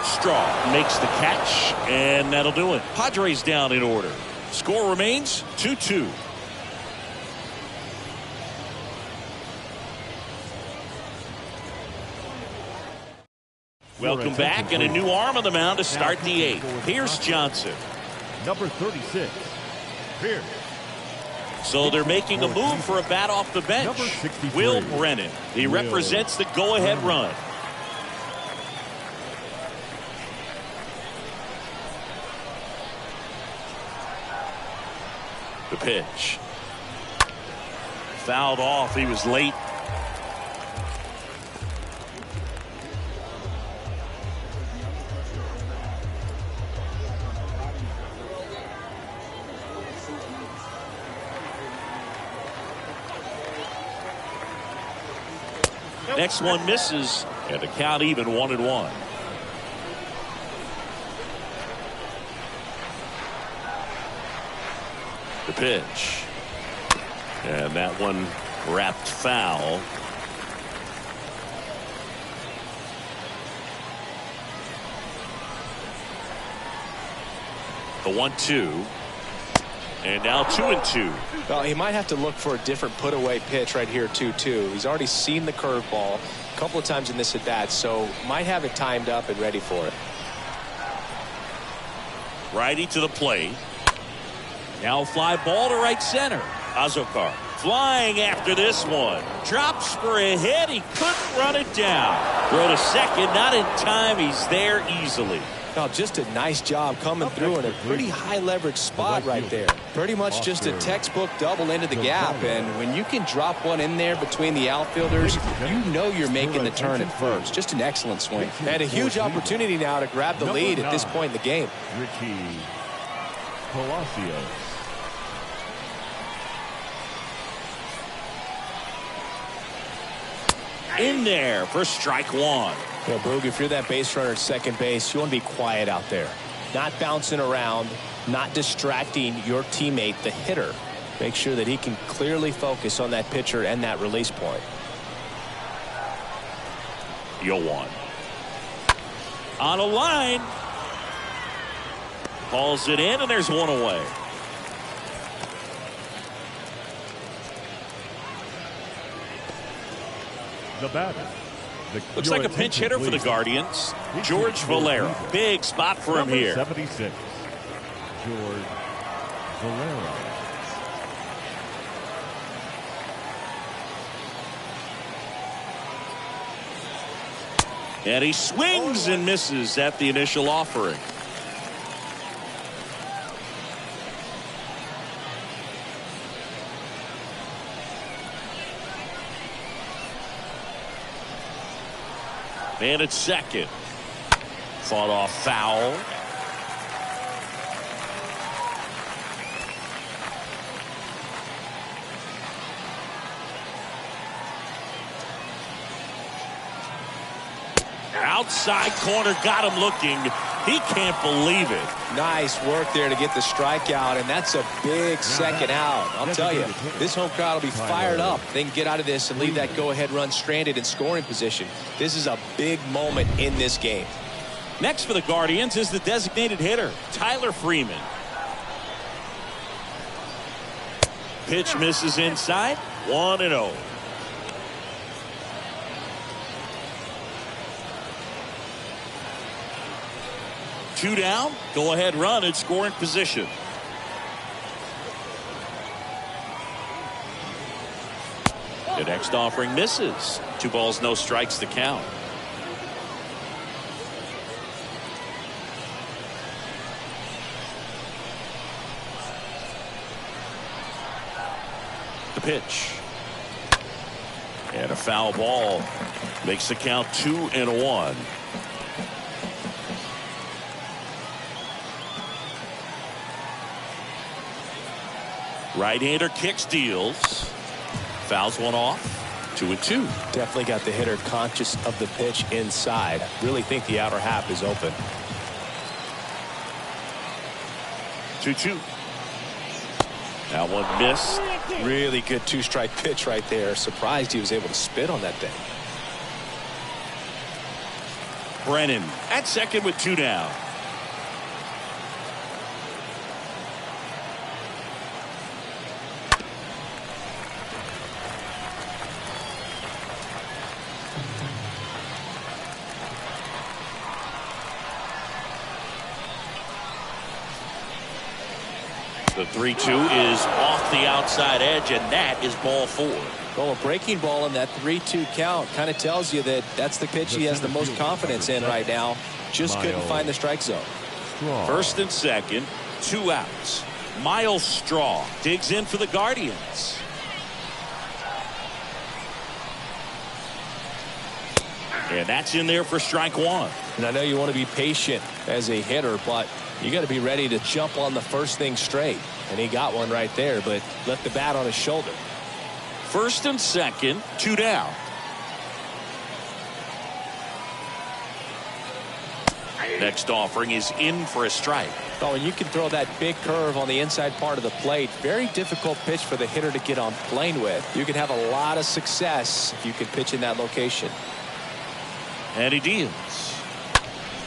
Straw makes the catch, and that'll do it. Padres down in order. Score remains 2-2. Welcome back, and a new arm on the mound to start the 8th. Pierce Johnson. Number 36, Pierce. So they're making a move for a bat off the bench. Will Brennan. He represents the go-ahead run. The pitch. Fouled off. He was late. Next one misses, and the count even 1-1. The pitch. And that one wrapped foul. The 1-2. And now 2-2. Well, he might have to look for a different put away pitch right here 2-2. He's already seen the curveball a couple of times in this at bat, so might have it timed up and ready for it. Righty to the plate. Now fly ball to right center. Azokar flying after this one. Drops for a hit. He couldn't run it down. Throw to second. Not in time. He's there easily. Now, just a nice job coming through in a pretty high leverage spot right there. Pretty much just a textbook double into the gap. And when you can drop one in there between the outfielders, you know you're making the turn at first. Just an excellent swing. And a huge opportunity now to grab the lead at this point in the game. Ricky Palacios. In there for strike one. Well, Boog, if you're that base runner at second base, you want to be quiet out there. Not bouncing around, not distracting your teammate, the hitter. Make sure that he can clearly focus on that pitcher and that release point. 0-1. On a line. Calls it in, and there's one away. The batter. Looks like a pinch hitter for the Guardians. George Valera. Big spot for him here. 76. George Valera. And he swings and misses at the initial offering. And it's second. Fought off foul. Outside corner, got him looking. He can't believe it. Nice work there to get the strikeout, and that's a big second out. I'll tell you, this home crowd will be fired up. They can get out of this and leave that go-ahead run stranded in scoring position. This is a big moment in this game. Next for the Guardians is the designated hitter, Tyler Freeman. Pitch misses inside, 1-0. Two down, go ahead run in scoring position. The next offering misses. 2 balls, no strikes to count. The pitch. And a foul ball makes the count 2-1. Right-hander kicks, deals. Fouls one off. 2-2. Definitely got the hitter conscious of the pitch inside. Really think the outer half is open. 2-2. That one missed. Really good two-strike pitch right there. Surprised he was able to spit on that thing. Brennan at second with 2 down. The 3-2 is off the outside edge, and that is ball 4. Well, a breaking ball in that 3-2 count kind of tells you that that's the pitch he has the most confidence in right now. Just couldn't find the strike zone. First and second, 2 outs. Miles Straw digs in for the Guardians. And that's in there for strike 1. And I know you want to be patient as a hitter, but you got to be ready to jump on the first thing straight. And he got one right there, but left the bat on his shoulder. First and second, 2 down. Next offering is in for a strike. Oh, and you can throw that big curve on the inside part of the plate. Very difficult pitch for the hitter to get on plane with. You can have a lot of success if you can pitch in that location. And he deals.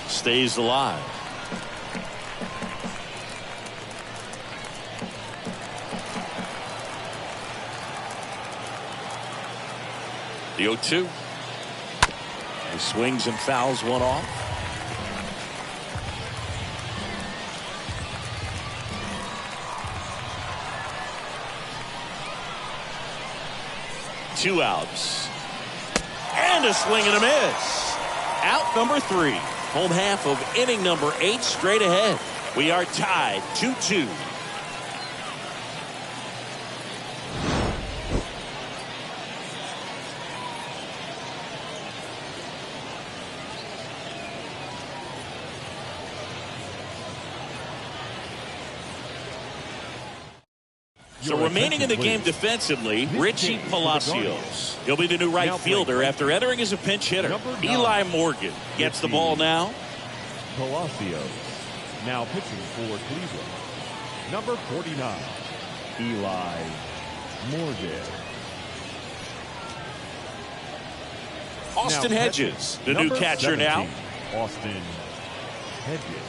Stays alive. The 0-2. He swings and fouls one off. Two outs. And a swing and a miss. Out number 3. Home half of inning number 8 straight ahead. We are tied 2-2. So remaining in the game defensively, Richie Palacios. He'll be the new right fielder after entering as a pinch hitter. Eli Morgan gets the ball now. Palacios now pitching for Cleveland. Number 49, Eli Morgan. Austin Hedges, the new catcher now. Austin Hedges.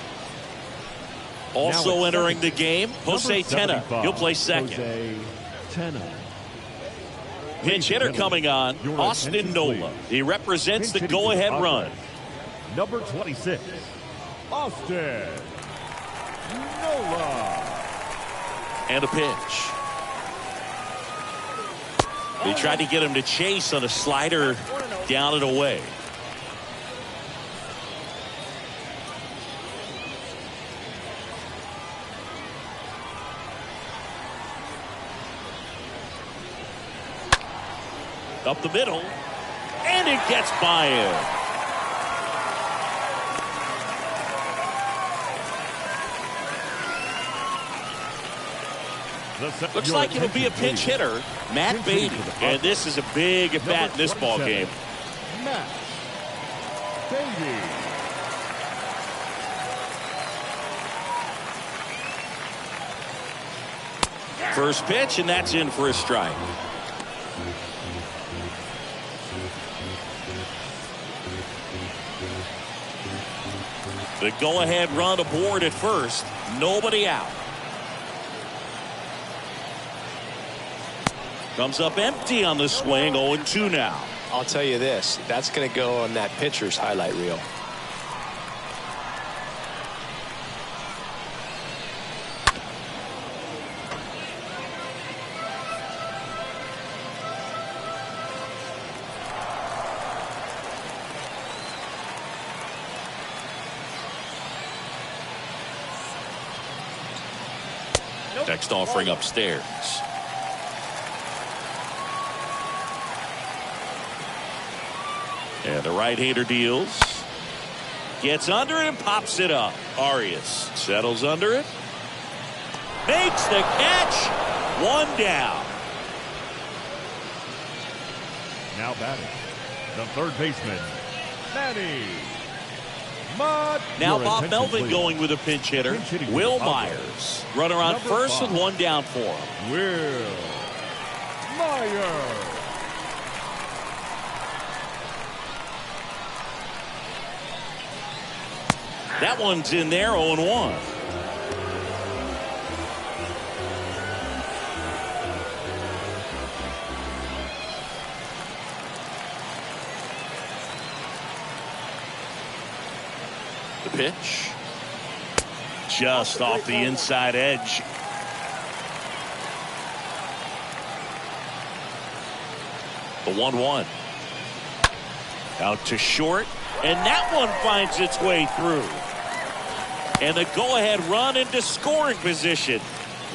Also entering the game, Jose Tena. He'll play second. Jose Tena. Pinch hitter coming on, Austin Nola. He represents the go-ahead run. Number 26, Austin Nola. And a pitch. They tried to get him to chase on a slider down and away. Up the middle, and it gets by him. Looks like it'll be a pinch hitter, Matt Beatty, and this is a big at bat in this ball game. Matt Beatty. First pitch, and that's in for a strike. The go-ahead run aboard at first. Nobody out. Comes up empty on the swing. 0-2 now. I'll tell you this. That's going to go on that pitcher's highlight reel. Next offering upstairs. And the right-hander deals. Gets under it and pops it up. Arias settles under it. Makes the catch. One down. Now batting, the third baseman, Manny. Now Bob Melvin going with a pinch hitter. Will Myers. Runner on first with one down for him. Will Myers. That one's in there, 0-1. The pitch. Just off the inside edge. The 1-1. Out to short. And that one finds its way through. And the go-ahead run into scoring position.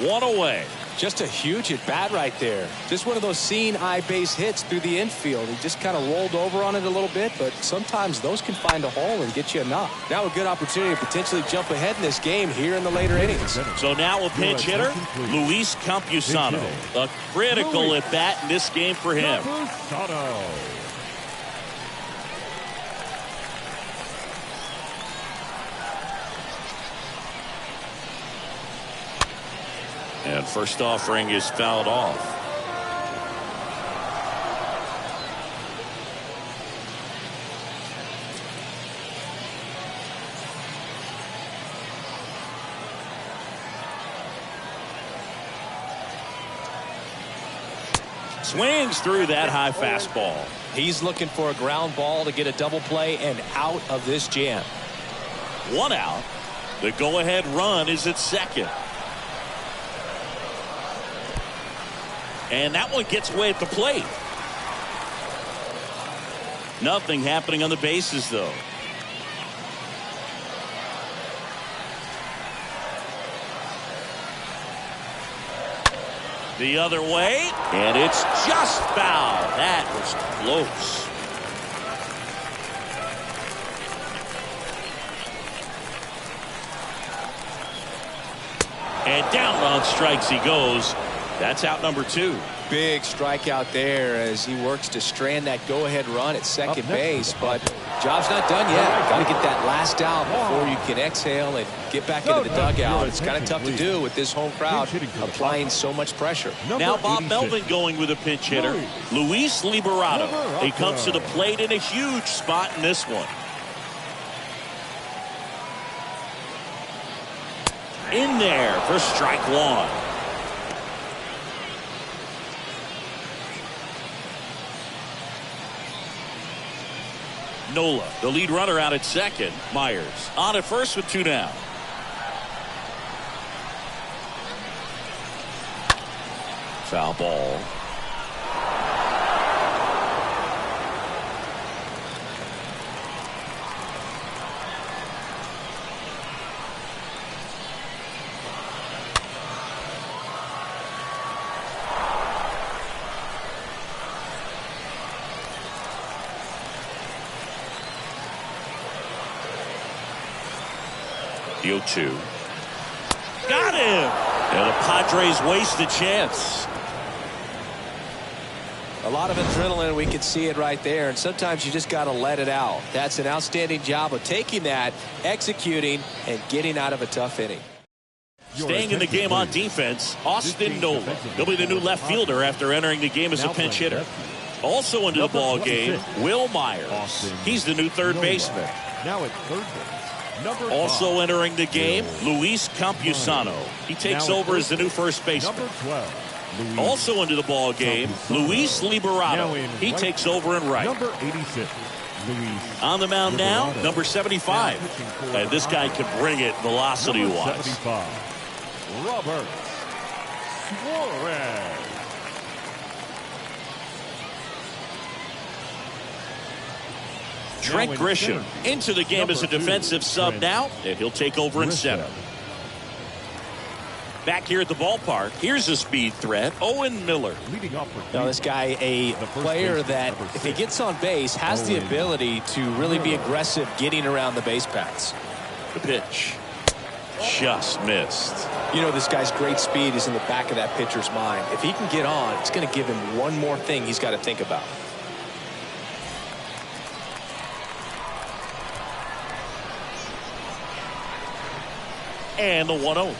One away. Just a huge at bat right there. Just one of those seeing eye base hits through the infield. He just kind of rolled over on it a little bit, but sometimes those can find a hole and get you a knock. Now a good opportunity to potentially jump ahead in this game here in the later innings. So now a pinch hitter, Luis Campusano. A critical at bat in this game for him. And first offering is fouled off. Swings through that high fastball. He's looking for a ground ball to get a double play and out of this jam. One out. The go-ahead run is at second. And that one gets away at the plate. Nothing happening on the bases, though. The other way, and it's just foul. That was close. And down on strikes he goes. That's out number 2. Big strikeout there as he works to strand that go-ahead run at second base, but job's not done yet. Got to get that last out before you can exhale and get back into the dugout. It's kind of tough to do with this home crowd applying so much pressure. Now Bob Melvin going with a pinch hitter, Luis Liberato. He comes to the plate in a huge spot in this one. In there for strike 1. Nola, the lead runner, out at second. Myers on at first with 2 down. Foul ball. The 0-2. Got him! And the Padres waste a chance. A lot of adrenaline, we can see it right there, and sometimes you just got to let it out. That's an outstanding job of taking that, executing, and getting out of a tough inning. Staying in the game on defense, Austin Nola. He'll be the new left fielder after entering the game as a pinch hitter. Also into the ball game, Will Myers. He's the new third baseman. Now at third base. Also entering the game, Luis Campusano. He takes over as the new first baseman. Number 12. Also into the ball game, Luis Liberato. He takes over in right. Number 86. Luis. On the mound now, number 75. And this guy can bring it velocity-wise. 75. Robert Suarez. Trent Grisham into the game as a defensive sub now, and he'll take over in center. Back here at the ballpark, here's a speed threat, Owen Miller. Now this guy, a player that if he gets on base has the ability to really be aggressive getting around the base paths. The pitch just missed. You know, this guy's great speed is in the back of that pitcher's mind. If he can get on, it's going to give him one more thing he's got to think about. And the 1-0.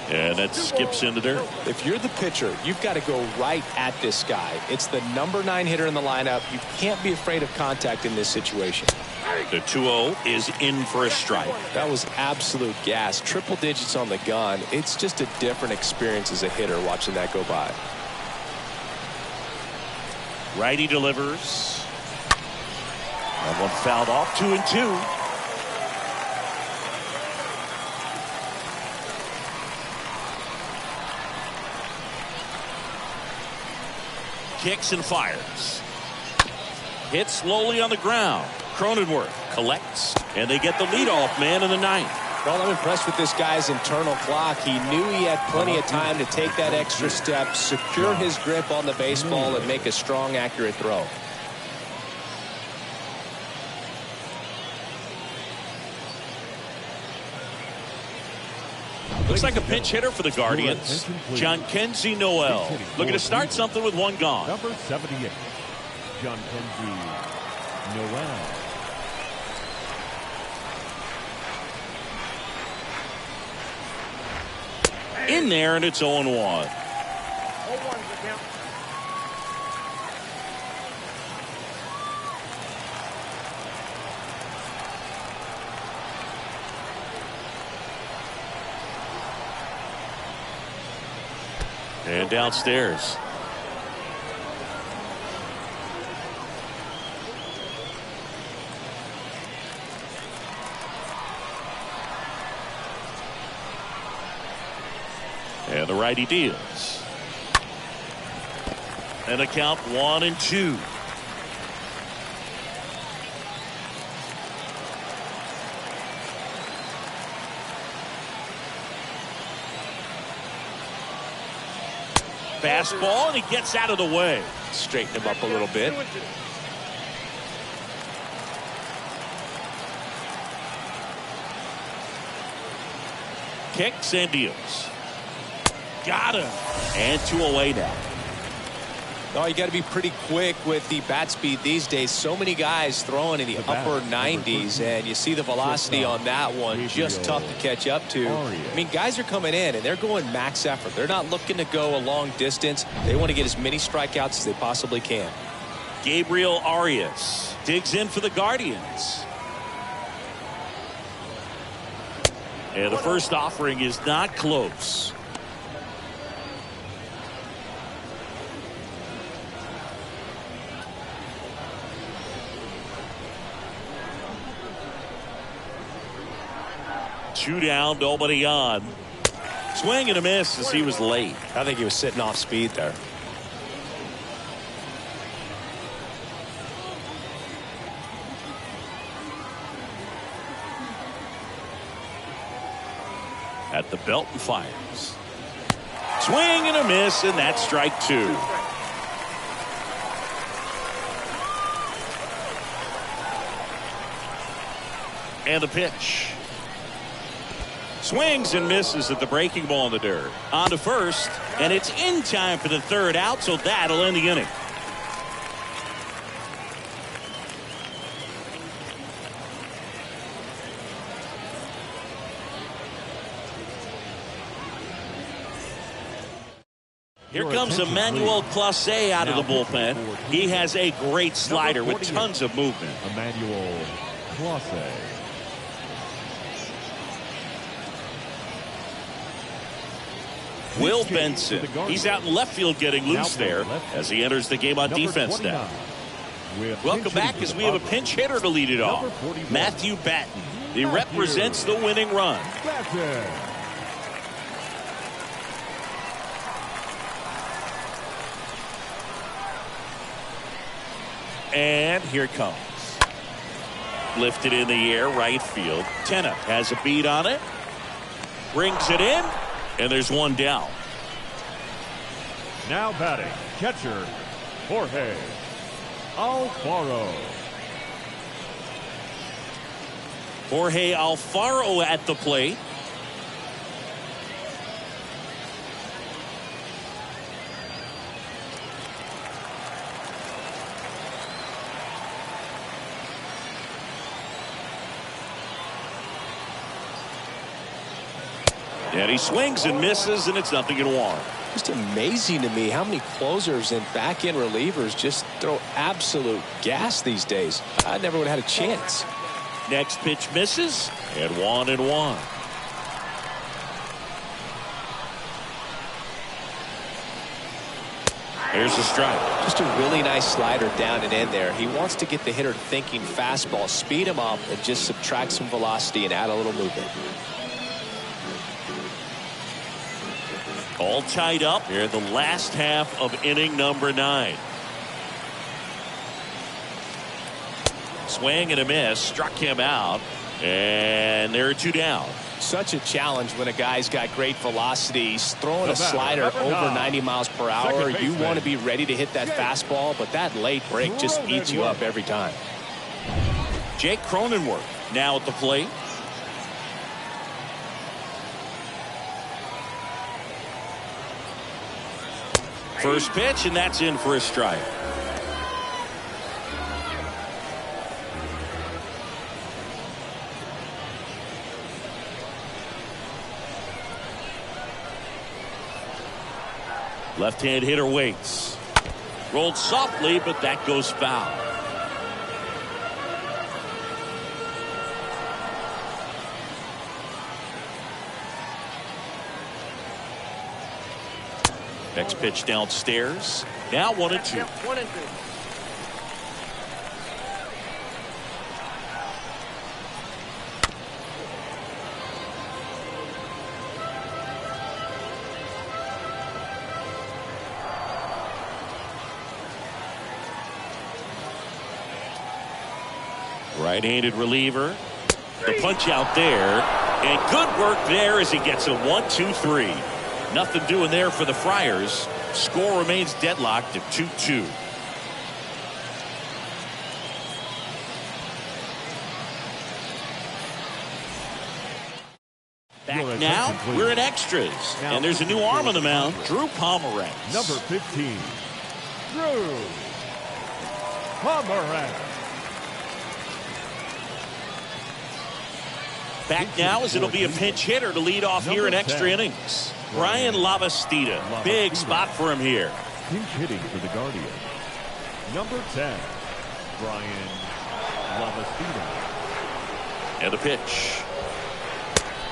And that skips into there. If you're the pitcher, you've got to go right at this guy. It's the number 9 hitter in the lineup. You can't be afraid of contact in this situation. The 2-0 is in for a strike. That was absolute gas. Triple digits on the gun. It's just a different experience as a hitter watching that go by. Righty delivers. That one fouled off. 2-2. Kicks and fires. Hit slowly on the ground. Cronenworth collects, and they get the leadoff man in the 9th. Well, I'm impressed with this guy's internal clock. He knew he had plenty of time to take that extra step, secure his grip on the baseball, and make a strong, accurate throw. Looks like a pinch hitter for the Guardians. Jhonkensy Noel looking to start something with one gone. Number 78. Jhonkensy Noel. in there, and it's 0-1. 0-1's the count. And downstairs. And the righty deals. And a count 1-2. Fastball, and he gets out of the way. Straighten him up a little bit. 2-2. Kicks and deals. Got him. And 2 away now. Oh, you got to be pretty quick with the bat speed these days. So many guys throwing in the upper 90s, and you see the velocity on that one. Just tough to catch up to. I mean, guys are coming in, and they're going max effort. They're not looking to go a long distance. They want to get as many strikeouts as they possibly can. Gabriel Arias digs in for the Guardians. And the first offering is not close. Two down, nobody on. Swing and a miss as he was late. I think he was sitting off speed there. At the belt and fires. Swing and a miss, and that's strike 2. And a pitch. Swings and misses at the breaking ball in the dirt. On to first, and it's in time for the third out, so that'll end the inning. Here comes Emmanuel Clase out of the bullpen. He has a great slider with tons of movement. Emmanuel Clase. Will Benson, he's out in left field getting loose there as he enters the game on defense now. Welcome back as we have a pinch hitter to lead it off. Matthew Batten. He represents the winning run. And here it comes. Lifted in the air, right field. Tenna has a beat on it. Brings it in. And there's one down. Now batting, catcher, Jorge Alfaro. Jorge Alfaro at the plate. And he swings and misses, and it's 0-1. Just amazing to me how many closers and back-end relievers just throw absolute gas these days. I never would have had a chance. Next pitch misses, and 1-1. Here's a strike. Just a really nice slider down and in there. He wants to get the hitter thinking fastball, speed him up, and just subtract some velocity and add a little movement. All tied up here in the last half of inning number 9. Swing and a miss, struck him out, and there are 2 down. Such a challenge when a guy's got great velocity. He's throwing a slider over 90 miles per hour. You want to be ready to hit that fastball, but that late break just eats you up every time. Jake Cronenworth now at the plate. First pitch, and that's in for a strike. Left-hand hitter waits. Rolled softly, but that goes foul. Next pitch downstairs. Now 1-2. 1-2. Right-handed reliever. The punch out there. And good work there as he gets a 1-2-3. Nothing doing there for the Friars. Score remains deadlocked at 2-2. Back now, we're in extras. And there's a new arm on the mound, Drew Pomeranz. Number 15, Drew Pomeranz. Back now as it'll be a pinch hitter to lead off here in extra innings. Brian Lavastida. Big spot for him here. Pinch hitting for the Guardians. Number 10, Brian Lavastida. And the pitch.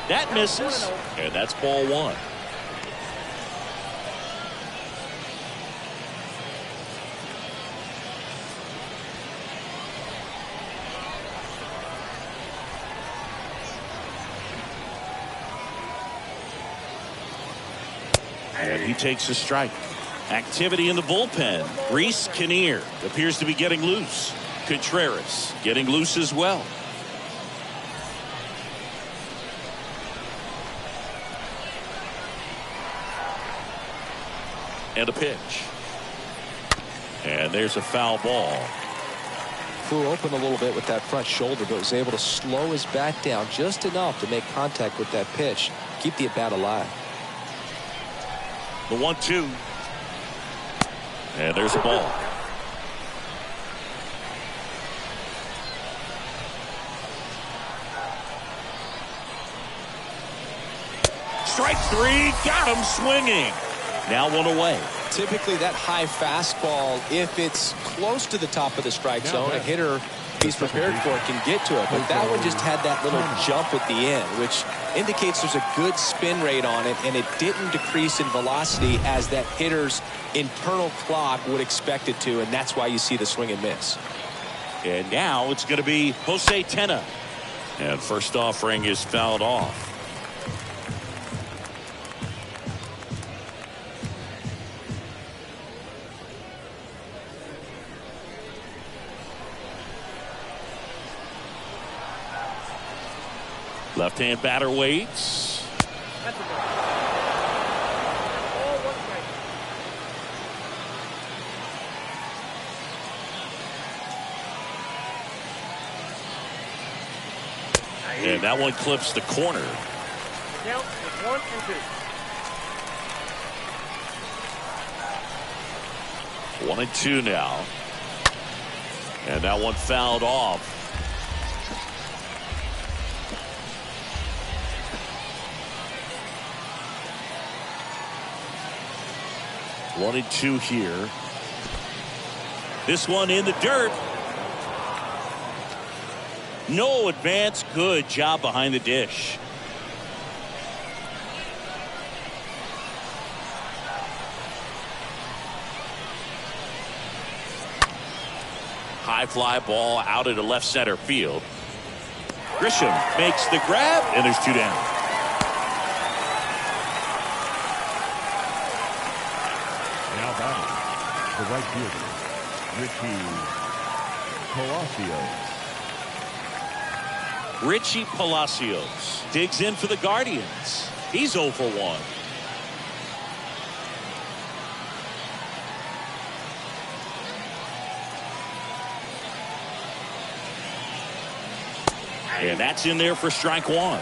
That misses. And that's ball one. And he takes a strike. Activity in the bullpen. Reese Kinnear appears to be getting loose. Contreras getting loose as well. And a pitch. And there's a foul ball. Flew open a little bit with that front shoulder, but was able to slow his bat down just enough to make contact with that pitch. Keep the at-bat alive. The 1-2. And there's a ball. Strike three. Got him swinging. Now one away. Typically that high fastball, if it's close to the top of the strike zone, a hitter, if he's prepared for it, can get to it. But that one just had that little jump at the end, which indicates there's a good spin rate on it, and it didn't decrease in velocity as that hitter's internal clock would expect it to, and that's why you see the swing and miss. And now it's going to be Jose Tena. And first offering is fouled off. Left-hand batter waits. That's a ball. All one strike. And that one clips the corner. Count is 1-2. 1-2 now. And that one fouled off. One and two here. This one in the dirt. No advance. Good job behind the dish. High fly ball out into left center field. Grisham makes the grab, and there's two down. The right fielder, Richie Palacios digs in for the Guardians. He's 0 for 1. And that's in there for strike one.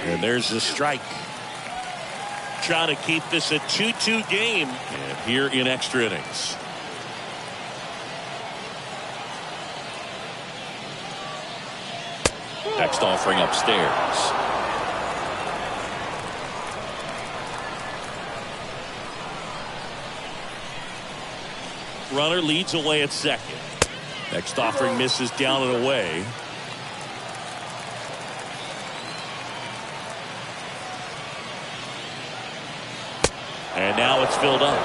And there's the strike. Trying to keep this a 2-2 game. And here in extra innings. Next offering upstairs. Runner leads away at second. Next offering misses down and away. And now it's filled up.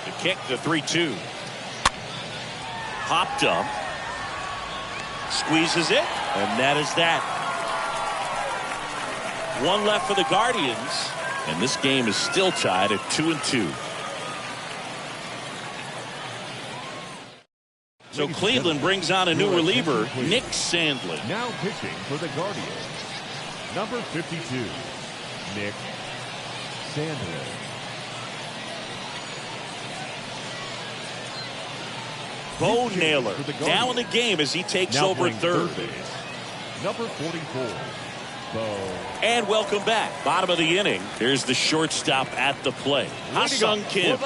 The kick, the 3-2. Popped up. Squeezes it. And that is that. One left for the Guardians. And this game is still tied at 2-2. So Cleveland brings on a new reliever, Nick Sandlin. Now pitching for the Guardians, number 52, Nick Sandlin. Bo Naylor down in the game as he takes over third. Number 44, Bo. And welcome back. Bottom of the inning. Here's the shortstop at the plate. Ha-Sung Kim.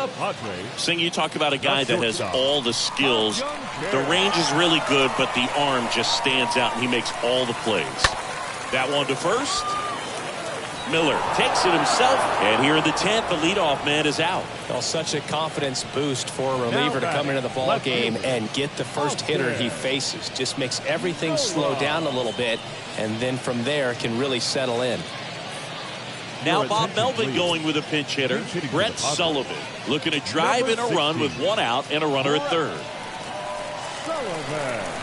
Sing, you talk about a guy that has all the skills. The range is really good, but the arm just stands out, and he makes all the plays. That one to first. Miller takes it himself, and here in the 10th, the leadoff man is out. Well, such a confidence boost for a reliever to come into the ball game and get the first hitter he faces. Just makes everything slow down a little bit, and then from there can really settle in. Now Bob Melvin going with a pinch hitter, Brett Sullivan, looking to drive in a run with one out and a runner at third. Sullivan.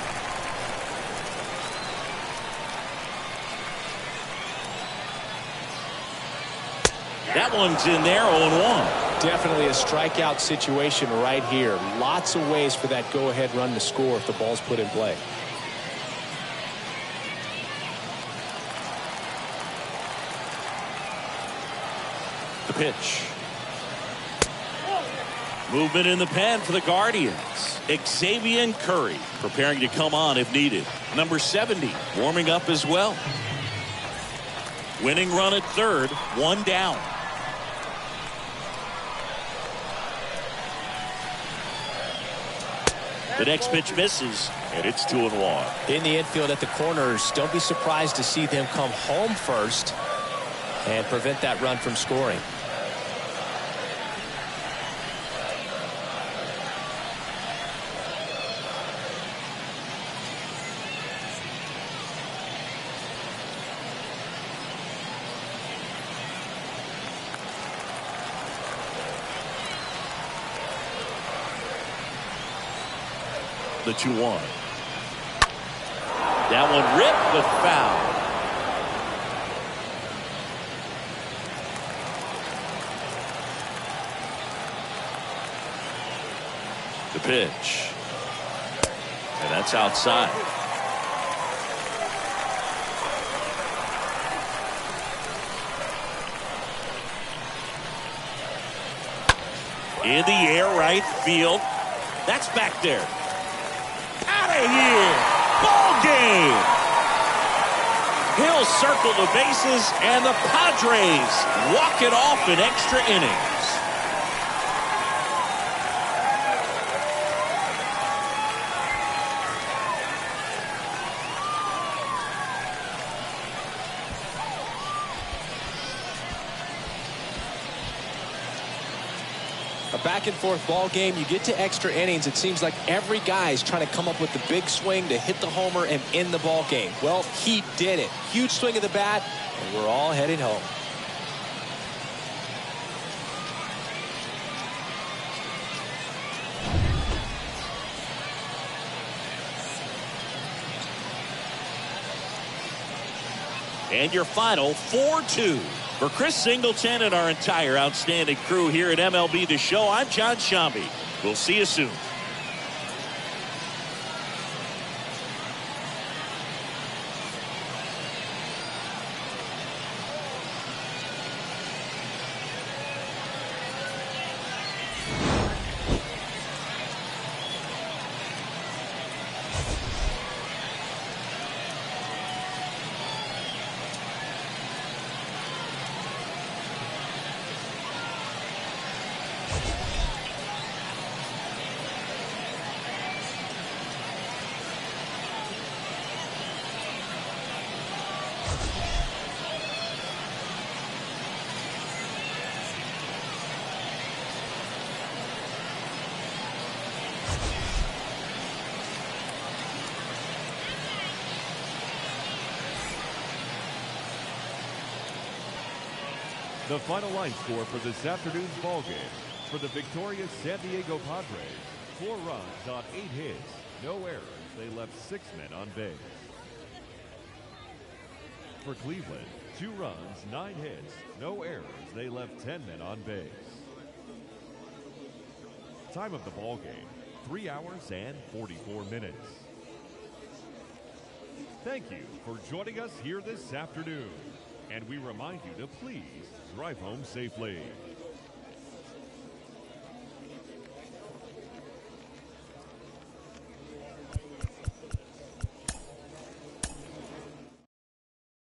That one's in there, 0-1. Definitely a strikeout situation right here. Lots of ways for that go-ahead run to score if the ball's put in play. The pitch. Movement in the pen for the Guardians. Xavier Curry preparing to come on if needed. Number 70 warming up as well. Winning run at third, one down. The next pitch misses, and it's 2-1. In the infield at the corners, don't be surprised to see them come home first and prevent that run from scoring. The 2-1. That one ripped but foul. The pitch. And that's outside. In the air, right field. That's back there. Out of here. Ball game. He'll circle the bases, and the Padres walk it off in extra innings. A back-and-forth ball game. You get to extra innings, it seems like every guy is trying to come up with the big swing to hit the homer and end the ball game. Well, he did it. Huge swing of the bat, and we're all headed home. And your final 4-2. For Chris Singleton and our entire outstanding crew here at MLB The Show, I'm John Shambi. We'll see you soon. The final line score for this afternoon's ball game. For the victorious San Diego Padres, 4 runs on 8 hits, no errors. They left 6 men on base. For Cleveland, 2 runs, 9 hits, no errors. They left 10 men on base. Time of the ball game, 3 hours and 44 minutes. Thank you for joining us here this afternoon. And we remind you to please drive home safely.